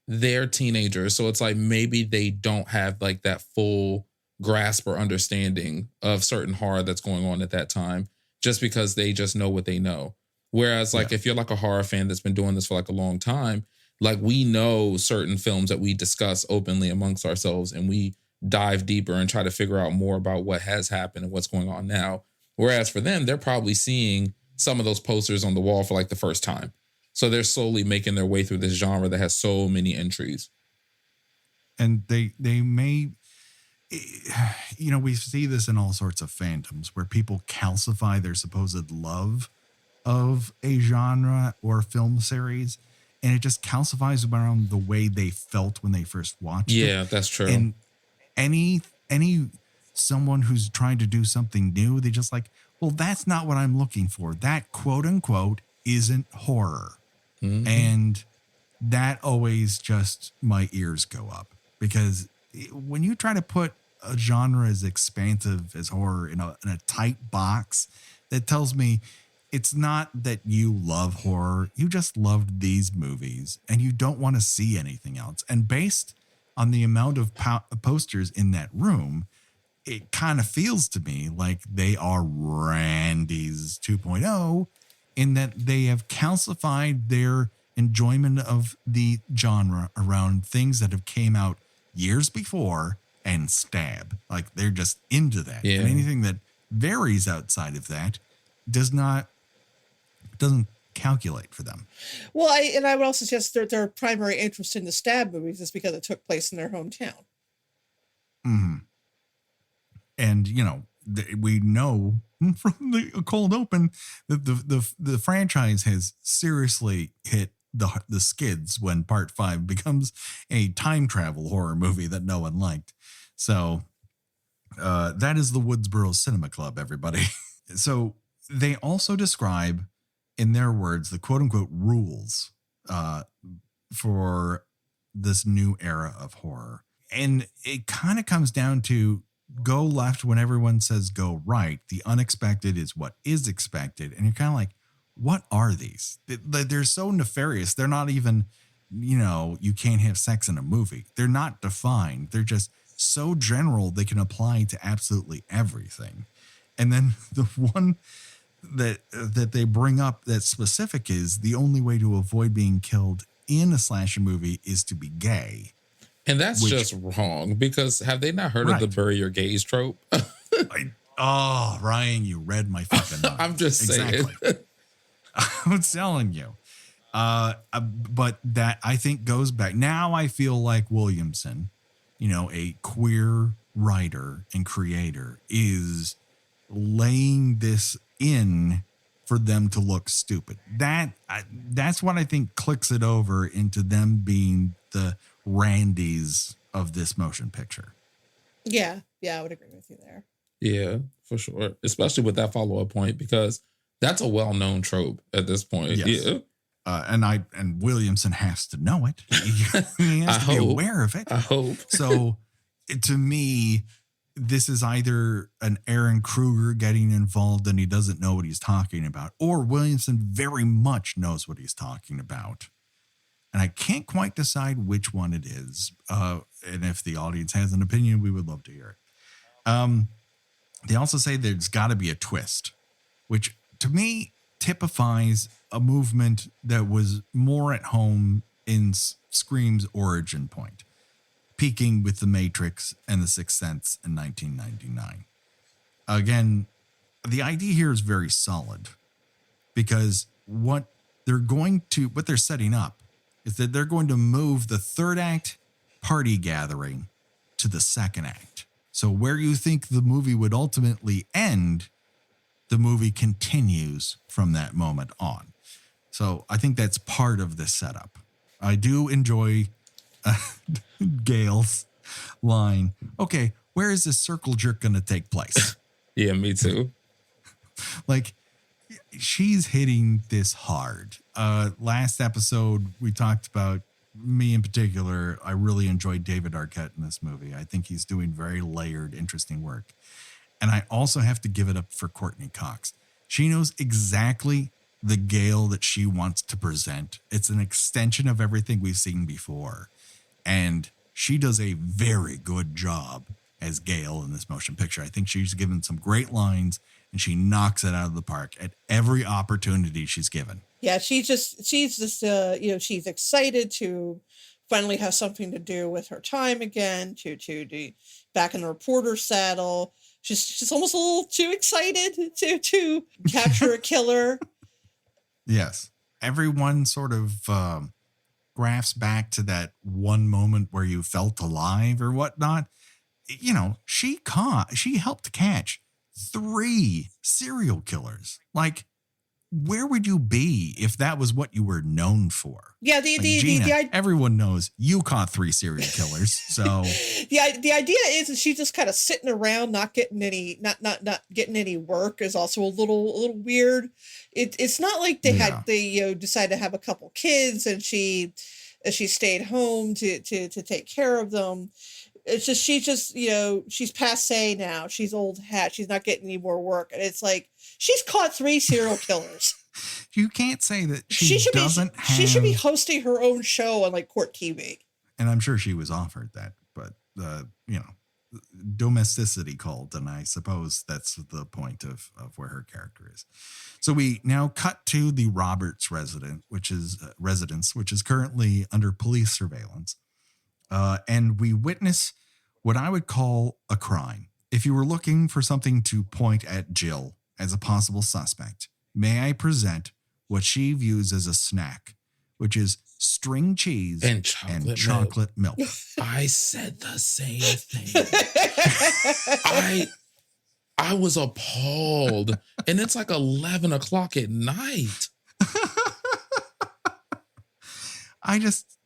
they're teenagers, so it's like maybe they don't have like that full grasp or understanding of certain horror that's going on at that time, just because they just know what they know. Whereas like if you're like a horror fan that's been doing this for like a long time, like we know certain films that we discuss openly amongst ourselves and we dive deeper and try to figure out more about what has happened and what's going on now. Whereas for them, they're probably seeing some of those posters on the wall for like the first time. So they're slowly making their way through this genre that has so many entries. And they may, we see this in all sorts of fandoms where people calcify their supposed love of a genre or film series. and it just calcifies around the way they felt when they first watched it. Yeah, that's true. And any someone who's trying to do something new, they just like, well, that's not what I'm looking for. That quote unquote isn't horror. Mhm. And that always just, my ears go up, because when you try to put a genre as expansive as horror in a tight box, that tells me it's not that you love horror. You just loved these movies and you don't want to see anything else. And based on the amount of posters in that room, it kind of feels to me like they are Randy's 2.0, in that they have calcified their enjoyment of the genre around things that have came out years before and stab. Like they're just into that. Yeah. And anything that varies outside of that doesn't calculate for them. Well, I would also suggest their primary interest in the stab movies is because it took place in their hometown. Mm-hmm. And, you know, we know from the cold open that the franchise has seriously hit the skids when part 5 becomes a time travel horror movie that no one liked. So that is the Woodsboro Cinema Club, everybody. So they also describe, in their words, the quote unquote rules for this new era of horror. And it kind of comes down to go left when everyone says go right. The unexpected is what is expected. And you're kind of like, what are these? They're so nefarious. They're not even, you know, you can't have sex in a movie. They're not defined. They're just so general they can apply to absolutely everything. And then the one that they bring up that's specific is the only way to avoid being killed in a slasher movie is to be gay. And that's just wrong, because have they not heard of the bury your gays trope? Ryan, you read my fucking mind. I'm just saying. I'm telling you. But that I think goes back. Now I feel like Williamson, you know, a queer writer and creator, is laying this in for them to look stupid. That's what I think clicks it over into them being the Randys of this motion picture. Yeah, I would agree with you there. Yeah, for sure. Especially with that follow-up point, because that's a well-known trope at this point. Yes. Yeah. And Williamson has to know it. He has to be aware of it. I hope. So to me, this is either an Aaron Kruger getting involved and he doesn't know what he's talking about, or Williamson very much knows what he's talking about. And I can't quite decide which one it is. And if the audience has an opinion, we would love to hear it. They also say there's got to be a twist, which to me typifies a movement that was more at home in Scream's origin point, peaking with The Matrix and The Sixth Sense in 1999. Again, the idea here is very solid, because what they're setting up is that they're going to move the third act party gathering to the second act. So where you think the movie would ultimately end, the movie continues from that moment on. So I think that's part of this setup. I do enjoy Gail's line. Okay, where is this circle jerk going to take place? Yeah, me too. Like, she's hitting this hard. Last episode, we talked about, me in particular, I really enjoyed David Arquette in this movie. I think he's doing very layered, interesting work. And I also have to give it up for Courtney Cox. She knows exactly the Gale that she wants to present. It's an extension of everything we've seen before. And she does a very good job as Gale in this motion picture. I think she's given some great lines, and she knocks it out of the park at every opportunity she's given. Yeah, she's just she's excited to finally have something to do with her time again, to be back in the reporter saddle. She's almost a little too excited to capture a killer. Yes. Everyone sort of graphs back to that one moment where you felt alive or whatnot. You know, she helped catch 3 serial killers. Like, where would you be if that was what you were known for? Yeah, Gina, everyone knows you caught 3 serial killers. So the idea is that she's just kind of sitting around, not getting any work is also a little weird. It's not like they decided to have a couple kids and she stayed home to take care of them. It's just she's passé now. She's old hat. She's not getting any more work, and it's like she's caught 3 serial killers. You can't say that she should be hosting her own show on like Court TV. And I'm sure she was offered that, but domesticity called, and I suppose that's the point of where her character is. So we now cut to the Roberts residence, which is currently under police surveillance. And we witness what I would call a crime. If you were looking for something to point at Jill as a possible suspect, may I present what she views as a snack, which is string cheese and chocolate milk. I said the same thing. I was appalled. And it's like 11 o'clock at night.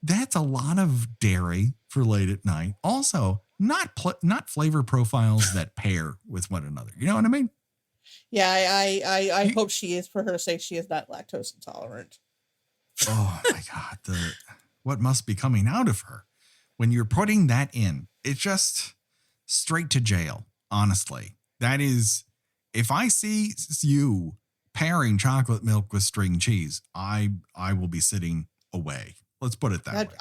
That's a lot of dairy for late at night. Also, not flavor profiles that pair with one another. You know what I mean? Yeah, I hope she is, for her sake, she is not lactose intolerant. Oh my God. What must be coming out of her when you're putting that in? It's just straight to jail. Honestly, that is, if I see you pairing chocolate milk with string cheese, I will be sitting away. Let's put it that way.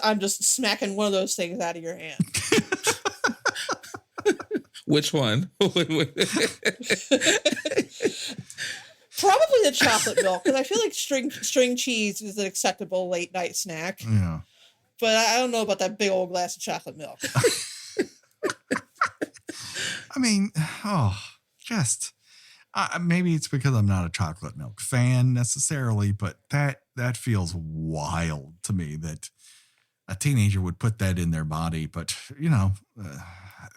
I'm just smacking one of those things out of your hand. Which one? Probably the chocolate milk, because I feel like string cheese is an acceptable late night snack. Yeah. But I don't know about that big old glass of chocolate milk. I mean, maybe it's because I'm not a chocolate milk fan necessarily, but that feels wild to me that a teenager would put that in their body. But,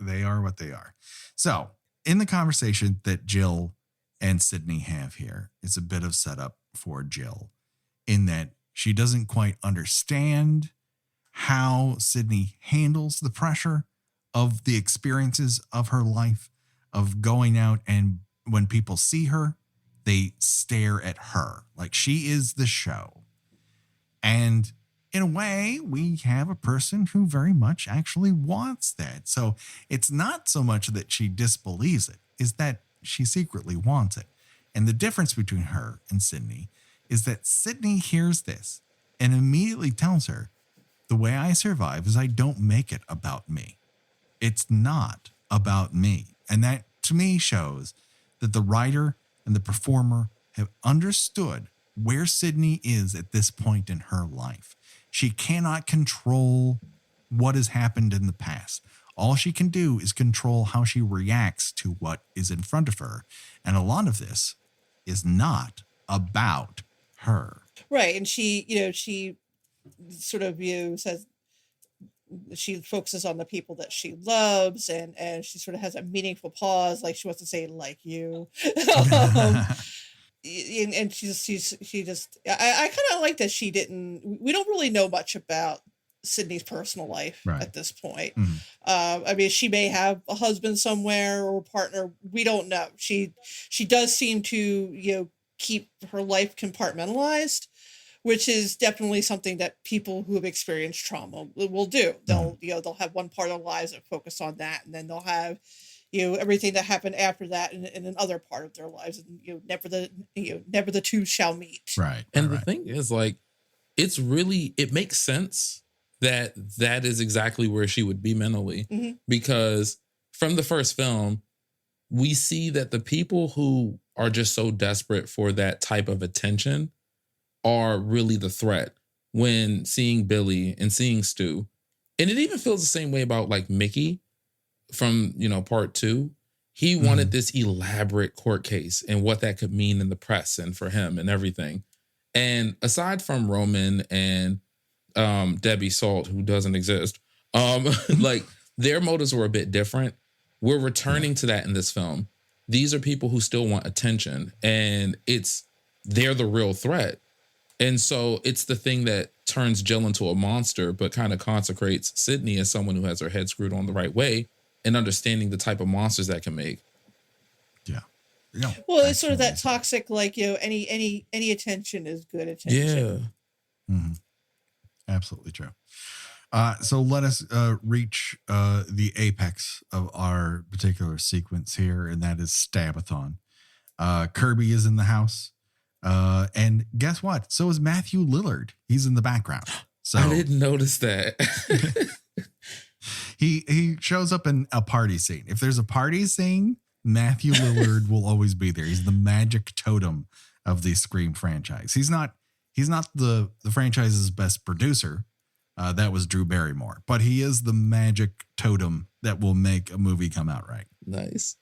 they are what they are. So in the conversation that Jill and Sydney have here, it's a bit of setup for Jill in that she doesn't quite understand how Sydney handles the pressure of the experiences of her life, of going out, and when people see her, they stare at her like she is the show. And in a way, we have a person who very much actually wants that. So it's not so much that she disbelieves it, is that she secretly wants it. And the difference between her and Sydney is that Sydney hears this and immediately tells her, the way I survive is I don't make it about me. It's not about me. And that, to me, shows that the writer and the performer have understood where Sydney is at this point in her life. She cannot control what has happened in the past. All she can do is control how she reacts to what is in front of her. And a lot of this is not about her. Right. And she sort of says she focuses on the people that she loves, and she sort of has a meaningful pause, like she wants to say, like you. And she just I kind of like that we don't really know much about Sydney's personal life at this point. Mm-hmm. I mean, she may have a husband somewhere or a partner. We don't know. She does seem to, keep her life compartmentalized, which is definitely something that people who have experienced trauma will do. They'll have one part of their lives that focus on that, and then they'll have everything that happened after that in another part of their lives, and never the two shall meet. Right. And the thing is, like, it makes sense that is exactly where she would be mentally, mm-hmm. because from the first film, we see that the people who are just so desperate for that type of attention are really the threat when seeing Billy and seeing Stu. And it even feels the same way about like Mickey from, part 2. He wanted this elaborate court case and what that could mean in the press and for him and everything. And aside from Roman and Debbie Salt, who doesn't exist, like their motives were a bit different. We're returning to that in this film. These are people who still want attention, and it's they're the real threat. And so it's the thing that turns Jill into a monster, but kind of consecrates Sydney as someone who has her head screwed on the right way and understanding the type of monsters that can make. Yeah. No, Well, it's sort of that toxic, like, any attention is good attention. Yeah. Mm-hmm. Absolutely true. So let us reach the apex of our particular sequence here, and that is Stabathon. Kirby is in the house. And guess what? So is Matthew Lillard. He's in the background. So I didn't notice that. he shows up in a party scene. If there's a party scene, Matthew Lillard will always be there. He's the magic totem of the Scream franchise. He's not the franchise's best producer. That was Drew Barrymore, but he is the magic totem that will make a movie come out right. Nice.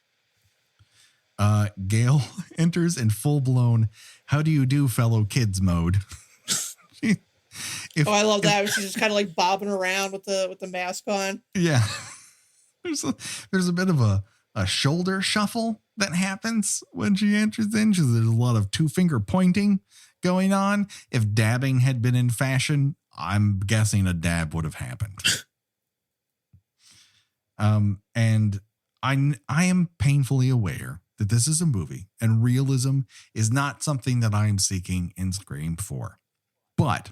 Gail enters in full-blown "how do you do, fellow kids" mode. I love that. She's just kind of like bobbing around with the mask on. Yeah. There's a bit of a shoulder shuffle that happens when she enters in. There's a lot of two-finger pointing going on. If dabbing had been in fashion, I'm guessing a dab would have happened. And I am painfully aware that this is a movie and realism is not something that I am seeking in Scream 4. But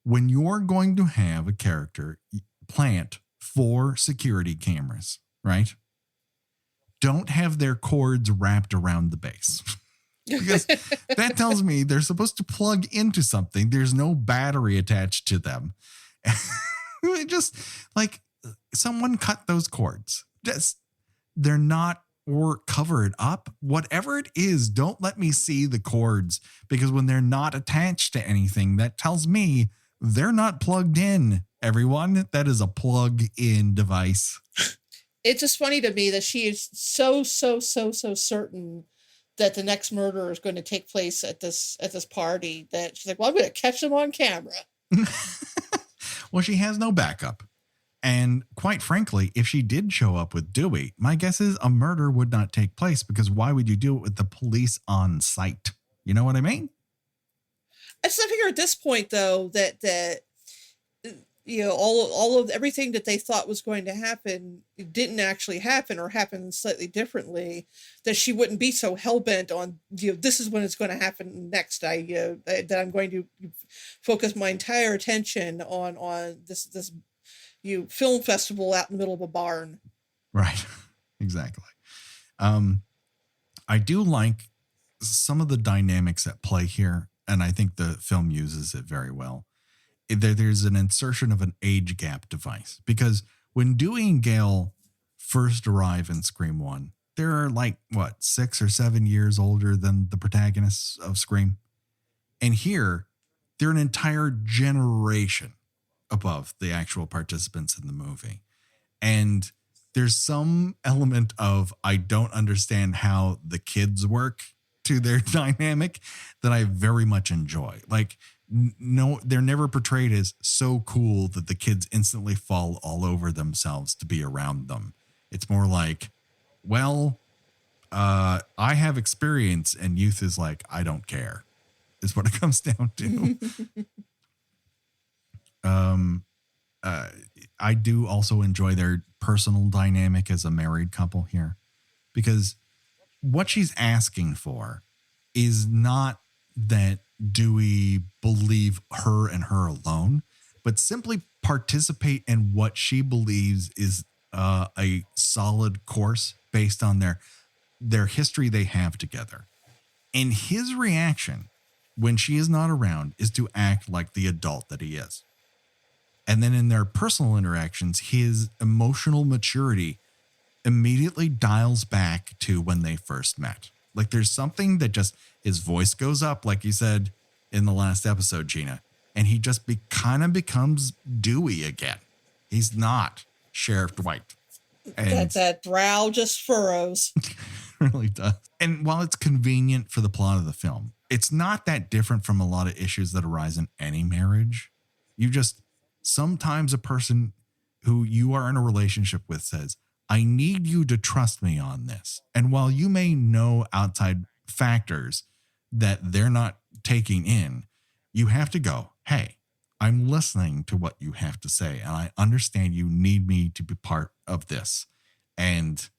when you're going to have a character plant 4 security cameras, right? Don't have their cords wrapped around the base. Because that tells me they're supposed to plug into something. There's no battery attached to them. Just like someone cut those cords. They're not, or cover it up. Whatever it is, don't let me see the cords, because when they're not attached to anything, that tells me they're not plugged in. Everyone, that is a plug-in device. It's just funny to me that she is so certain that the next murder is going to take place at this party that she's like, well, I'm going to catch them on camera. Well, she has no backup. And quite frankly, if she did show up with Dewey, my guess is a murder would not take place, because why would you do it with the police on site? You know what I mean? I just figure at this point, though, that all of everything that they thought was going to happen didn't actually happen, or happened slightly differently, that she wouldn't be so hell-bent on, this is when it's going to happen next. That I'm going to focus my entire attention on this film festival out in the middle of a barn. Right. Exactly. I do like some of the dynamics at play here, and I think the film uses it very well. There's an insertion of an age gap device, because when Dewey and Gale first arrive in Scream 1, they're like, 6 or 7 years older than the protagonists of Scream. And here, they're an entire generation above the actual participants in the movie. And there's some element of, I don't understand how the kids work to their dynamic that I very much enjoy. Like, no, they're never portrayed as so cool that the kids instantly fall all over themselves to be around them. It's more like, well, I have experience, and youth is like, I don't care, is what it comes down to. I do also enjoy their personal dynamic as a married couple here, because what she's asking for is not that Dewey believe her and her alone, but simply participate in what she believes is a solid course based on their history they have together. And his reaction when she is not around is to act like the adult that he is. And then in their personal interactions, his emotional maturity immediately dials back to when they first met. Like, there's something that just, his voice goes up, like you said in the last episode, Gina, and he just kind of becomes Dewey again. He's not Sheriff Dwight. And that brow just furrows. really does. And while it's convenient for the plot of the film, it's not that different from a lot of issues that arise in any marriage. Sometimes a person who you are in a relationship with says, I need you to trust me on this. And while you may know outside factors that they're not taking in, you have to go, hey, I'm listening to what you have to say, and I understand you need me to be part of this. And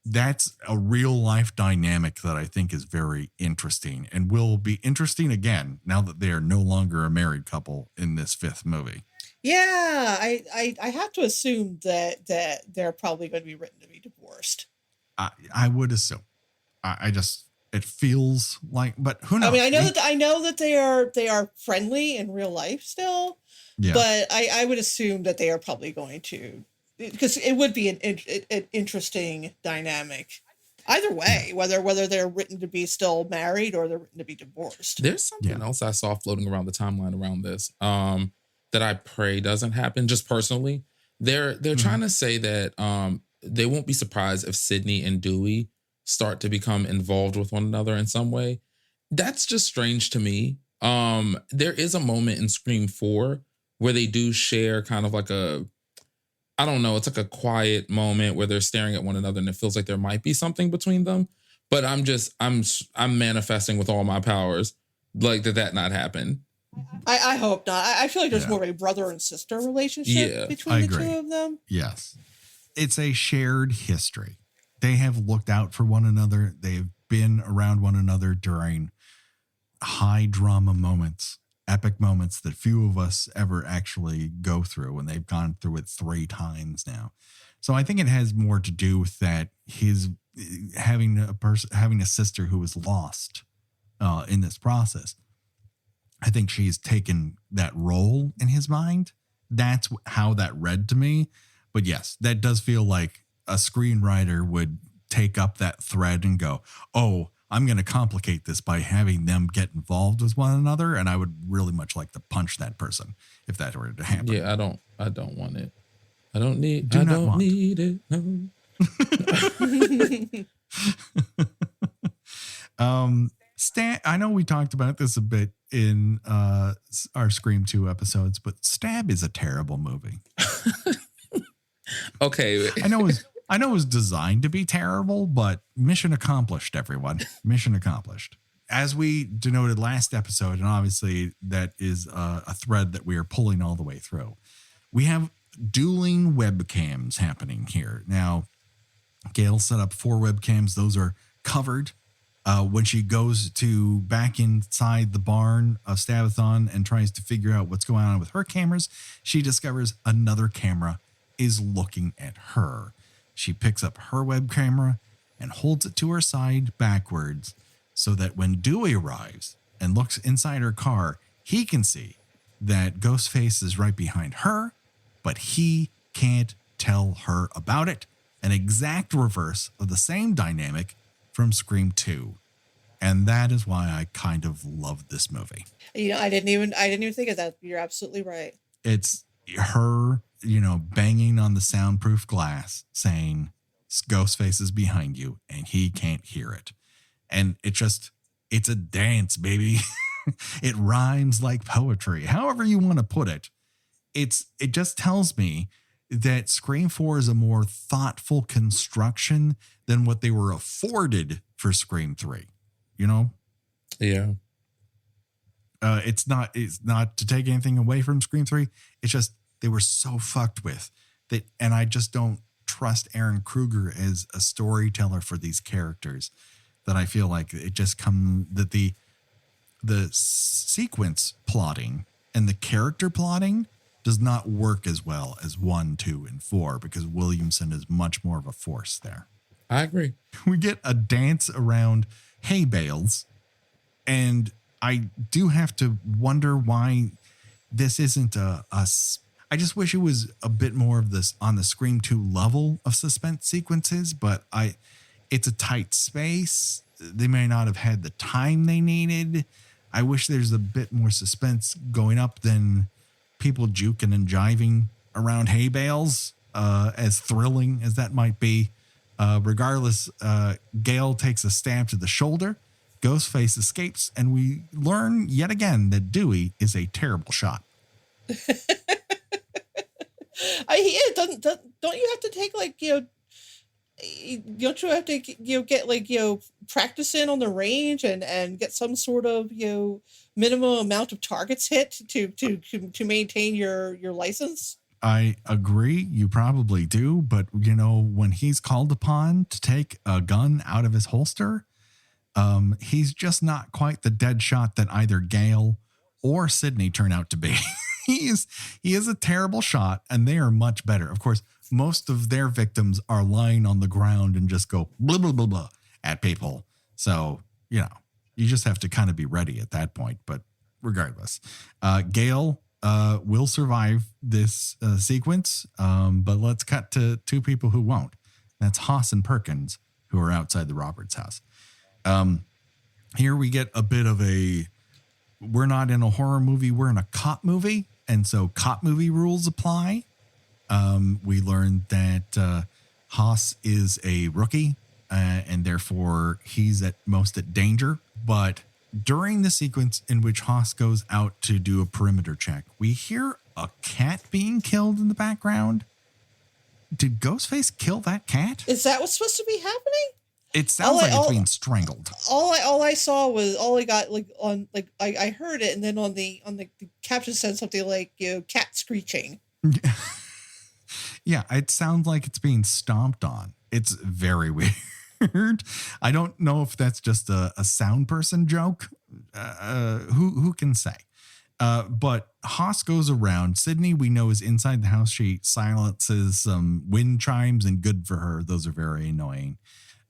that's a real life dynamic that I think is very interesting and will be interesting again now that they are no longer a married couple in this fifth movie. Yeah, I have to assume that they're probably going to be written to be divorced. I would assume. I just, it feels like, but who knows? I mean, I know that they are friendly in real life still, Yeah. but I would assume that they are probably going to, because it would be an interesting dynamic. Either way, whether they're written to be still married or they're written to be divorced. There's something else I saw floating around the timeline around this that I pray doesn't happen. Just personally, they're trying to say that they won't be surprised if Sydney and Dewey start to become involved with one another in some way. That's just strange to me. There is a moment in Scream 4 where they do share kind of like I don't know, it's like a quiet moment where they're staring at one another and it feels like there might be something between them. But I'm manifesting with all my powers like that not happen. I hope not. I feel like there's more of a brother and sister relationship between the two of them. Yes. It's a shared history. They have looked out for one another. They've been around one another during high drama moments, epic moments that few of us ever actually go through, and they've gone through it 3 times now. So I think it has more to do with that his having a sister who was lost in this process. I think she's taken that role in his mind. That's how that read to me. But yes, that does feel like a screenwriter would take up that thread and go, oh, I'm going to complicate this by having them get involved with one another. And I would really much like to punch that person if that were to happen. Yeah, I don't want it. I don't need it. No. Stan, I know we talked about this a bit in our Scream 2 episodes, but Stab is a terrible movie. Okay. I know it was designed to be terrible, but mission accomplished, everyone. Mission accomplished. As we denoted last episode, and obviously that is a thread that we are pulling all the way through, we have dueling webcams happening here. Now, Gail set up 4 webcams. Those are covered. When she goes to back inside the barn of Stabathon and tries to figure out what's going on with her cameras, she discovers another camera is looking at her. She picks up her web camera and holds it to her side backwards so that when Dewey arrives and looks inside her car, he can see that Ghostface is right behind her, but he can't tell her about it. An exact reverse of the same dynamic from Scream 2. And that is why I kind of love this movie. You know, I didn't even think of that. You're absolutely right. It's her, banging on the soundproof glass saying Ghostface is behind you and he can't hear it. And it's a dance, baby. It rhymes like poetry. However you want to put it. It just tells me that Scream 4 is a more thoughtful construction than what they were afforded for Scream 3. Yeah. It's not to take anything away from Scream 3. It's just they were so fucked with that, and I just don't trust Aaron Kruger as a storyteller for these characters. That I feel like it just that the sequence plotting and the character plotting does not work as well as 1, 2, and 4 because Williamson is much more of a force there. I agree. We get a dance around hay bales, and I do have to wonder why this isn't I just wish it was a bit more of this on the Scream 2 level of suspense sequences, but it's a tight space. They may not have had the time they needed. I wish there's a bit more suspense going up than people juking and jiving around hay bales, as thrilling as that might be. Regardless, Gail takes a stab to the shoulder. Ghostface escapes, and we learn yet again that Dewey is a terrible shot. Don't you have to take don't you have to get like practice in on the range and get some sort of minimum amount of targets hit to maintain your license? I agree. You probably do. But, when he's called upon to take a gun out of his holster, he's just not quite the dead shot that either Gale or Sydney turn out to be. He is a terrible shot, and they are much better. Of course, most of their victims are lying on the ground and just go blah, blah, blah, blah at people. So, you just have to kind of be ready at that point. But regardless, Gale will survive this sequence. But let's cut to two people who won't. That's Haas and Perkins, who are outside the Roberts house. Here we get a bit of we're not in a horror movie, we're in a cop movie. And so cop movie rules apply. We learned that Haas is a rookie and therefore he's at most at danger. But during the sequence in which Haas goes out to do a perimeter check, we hear a cat being killed in the background. Did Ghostface kill that cat? Is that what's supposed to be happening? It sounds like it's being strangled. All I saw was I got I heard it, and then on the caption said something like cat screeching. Yeah, it sounds like it's being stomped on. It's very weird. I don't know if that's just a sound person joke. Who can say? But Haas goes around. Sydney, we know, is inside the house. She silences some wind chimes, and good for her. Those are very annoying.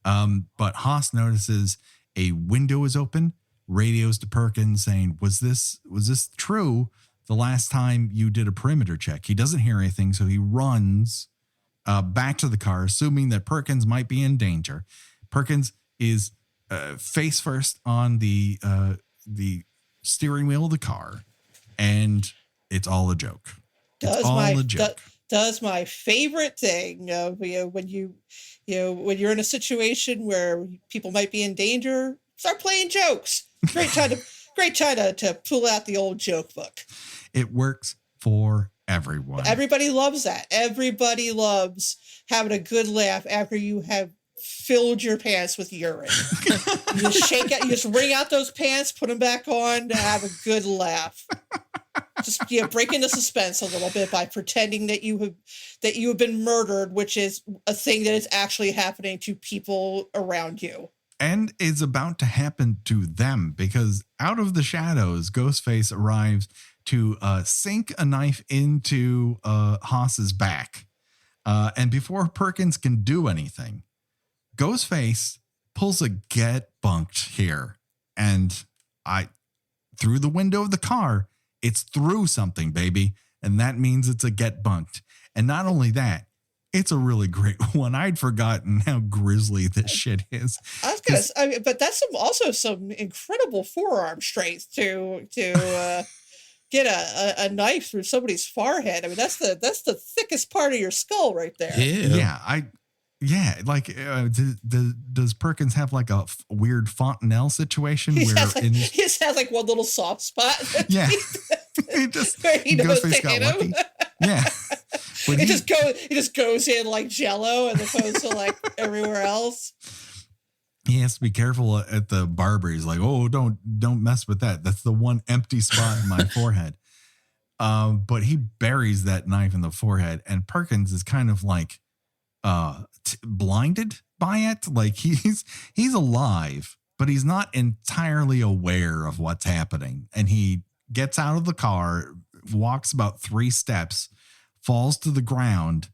But Haas notices a window is open, radios to Perkins saying, was this true the last time you did a perimeter check? He doesn't hear anything, so he runs back to the car, assuming that Perkins might be in danger. Perkins is face first on the steering wheel of the car, and it's all a joke. Does my favorite thing, when you're in a situation where people might be in danger, start playing jokes. Great time to pull out the old joke book. It works for everyone. Everybody loves that. Everybody loves having a good laugh after you have filled your pants with urine. You just wring out those pants, put them back on to have a good laugh. Just breaking the suspense a little bit by pretending that you have been murdered, which is a thing that is actually happening to people around you. And is about to happen to them, because out of the shadows, Ghostface arrives to sink a knife into Haas's back. And before Perkins can do anything, Ghostface pulls a get bunked here. And through the window of the car, it's through something, baby. And that means it's a get bunked. And not only that, it's a really great one. I'd forgotten how grisly this shit is. I was gonna say, but that's also some incredible forearm strength to get a knife through somebody's forehead. I mean, that's the thickest part of your skull right there. Yeah. Like, does Perkins have like a weird Fontanelle situation He where just has like one little soft spot? Yeah. It just Ghostface got lucky. Yeah. But it just goes in like Jello as opposed to like everywhere else. He has to be careful at the barber. He's like, oh, don't mess with that. That's the one empty spot in my forehead. But he buries that knife in the forehead, and Perkins is kind of like blinded by it. Like he's alive, but he's not entirely aware of what's happening. And he gets out of the car, walks about 3 steps, falls to the ground.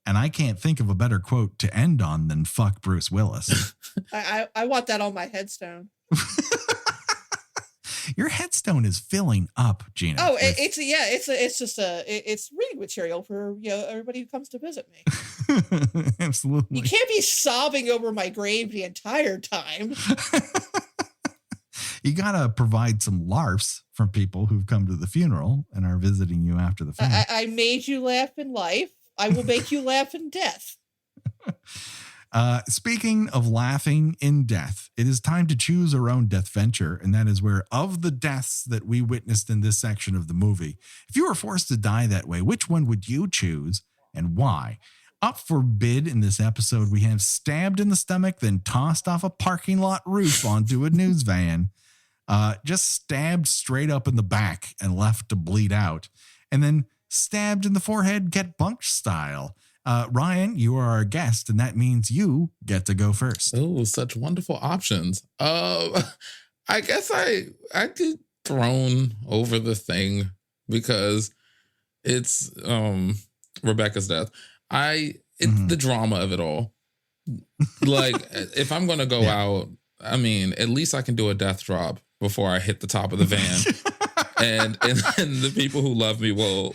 And I can't think of a better quote to end on than "fuck Bruce Willis." I want that on my headstone. Your headstone is filling up, Gina. Oh, it's reading material for everybody who comes to visit me. Absolutely. You can't be sobbing over my grave the entire time. You gotta provide some larfs from people who've come to the funeral and are visiting you after the funeral. I made you laugh in life. I will make you laugh in death. Speaking of laughing in death, it is time to choose our own death venture. And that is where, of the deaths that we witnessed in this section of the movie, if you were forced to die that way, which one would you choose and why? Up for bid in this episode, we have stabbed in the stomach, then tossed off a parking lot roof onto a news van, just stabbed straight up in the back and left to bleed out, and then stabbed in the forehead, get bunked style. Ryan, you are our guest, and that means you get to go first. Oh, such wonderful options. I guess I did thrown over the thing because it's Rebecca's death. It's the drama of it all. Like, if I'm gonna go out, I mean, at least I can do a death drop before I hit the top of the van. and the people who love me will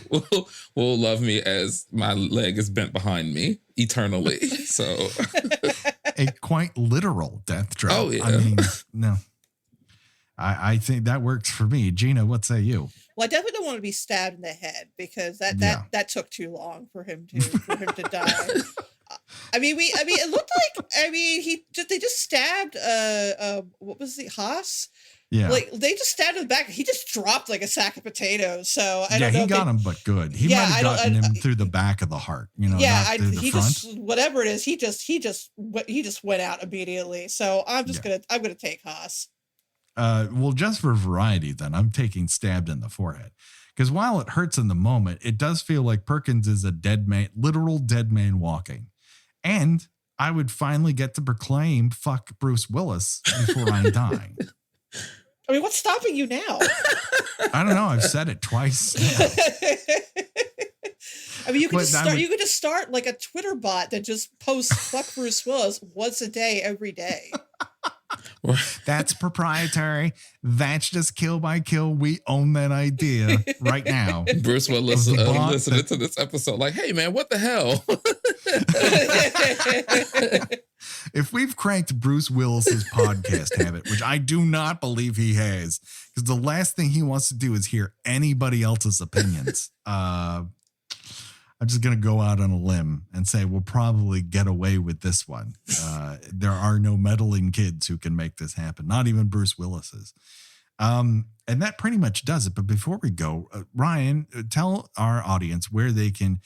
love me as my leg is bent behind me eternally. So a quite literal death drop. Oh, yeah. I mean, no. I think that works for me. Gina, what say you? Well, I definitely don't want to be stabbed in the head because that took too long for him to die. I mean, it looked like, they just stabbed, what was the Haas? Yeah. Like, they just stabbed him in the back. He just dropped like a sack of potatoes. So I don't know. He got him, but good. He might have gotten him through the back of the heart, not through the front. Just, whatever it is, he just went out immediately. So I'm gonna take Haas. Well, just for variety, then I'm taking stabbed in the forehead, because while it hurts in the moment, it does feel like Perkins is a dead man, literal dead man walking. And I would finally get to proclaim "fuck Bruce Willis" before I die. I mean, what's stopping you now? I don't know. I've said it twice. I mean, you could just start like a Twitter bot that just posts "fuck Bruce Willis" once a day, every day. That's proprietary. That's just kill by kill. We own that idea right now. Bruce Willis listening to this episode like, hey, man, what the hell? If we've cranked Bruce Willis's podcast habit, which I do not believe he has, because the last thing he wants to do is hear anybody else's opinions. I'm just going to go out on a limb and say we'll probably get away with this one. There are no meddling kids who can make this happen, not even Bruce Willis's. And that pretty much does it. But before we go, Ryan, tell our audience where they can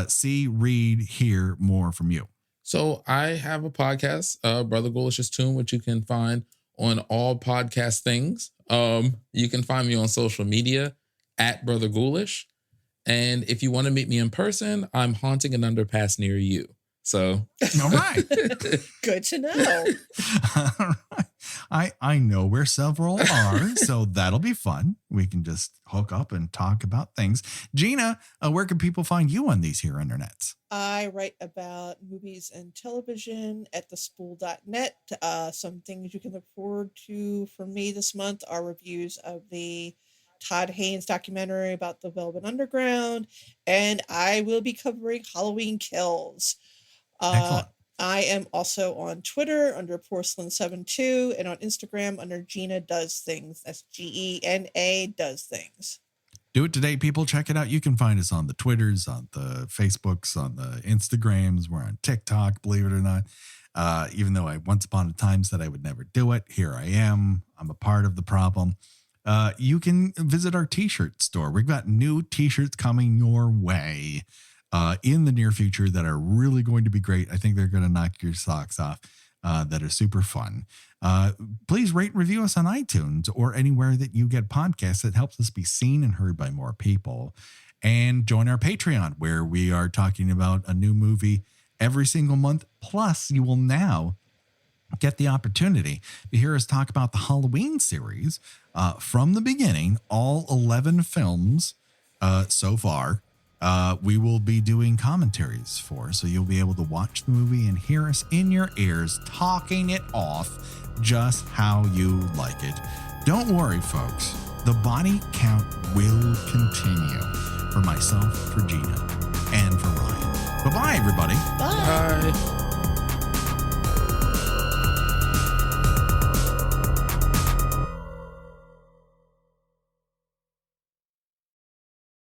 see, read, hear more from you. So I have a podcast, Brother Ghoulish's Tune, which you can find on all podcast things. You can find me on social media at Brother Ghoulish. And if you want to meet me in person, I'm haunting an underpass near you. So, all right. Good to know. All right. I know where several are, so that'll be fun. We can just hook up and talk about things. Gina, where can people find you on these here internets? I write about movies and television at thespool.net. Some things you can look forward to from me this month are reviews of the Todd Haynes documentary about the Velvet Underground, and I will be covering Halloween Kills. I am also on Twitter under Porcelain72 and on Instagram under Gina Does Things. That's GENA Does Things. Do it today, people. Check it out. You can find us on the Twitters, on the Facebooks, on the Instagrams. We're on TikTok, believe it or not. Even though I once upon a time said I would never do it, here I am. I'm a part of the problem. You can visit our t-shirt store. We've got new t-shirts coming your way in the near future that are really going to be great. I think they're going to knock your socks off, that are super fun. Please rate and review us on iTunes or anywhere that you get podcasts. It helps us be seen and heard by more people. And join our Patreon, where we are talking about a new movie every single month. Plus, you will now get the opportunity to hear us talk about the Halloween series from the beginning, all 11 films so far. We will be doing commentaries for, so you'll be able to watch the movie and hear us in your ears talking it off just how you like it. Don't worry, folks. The body count will continue for myself, for Gina, and for Ryan. Bye-bye, everybody. Bye. Bye.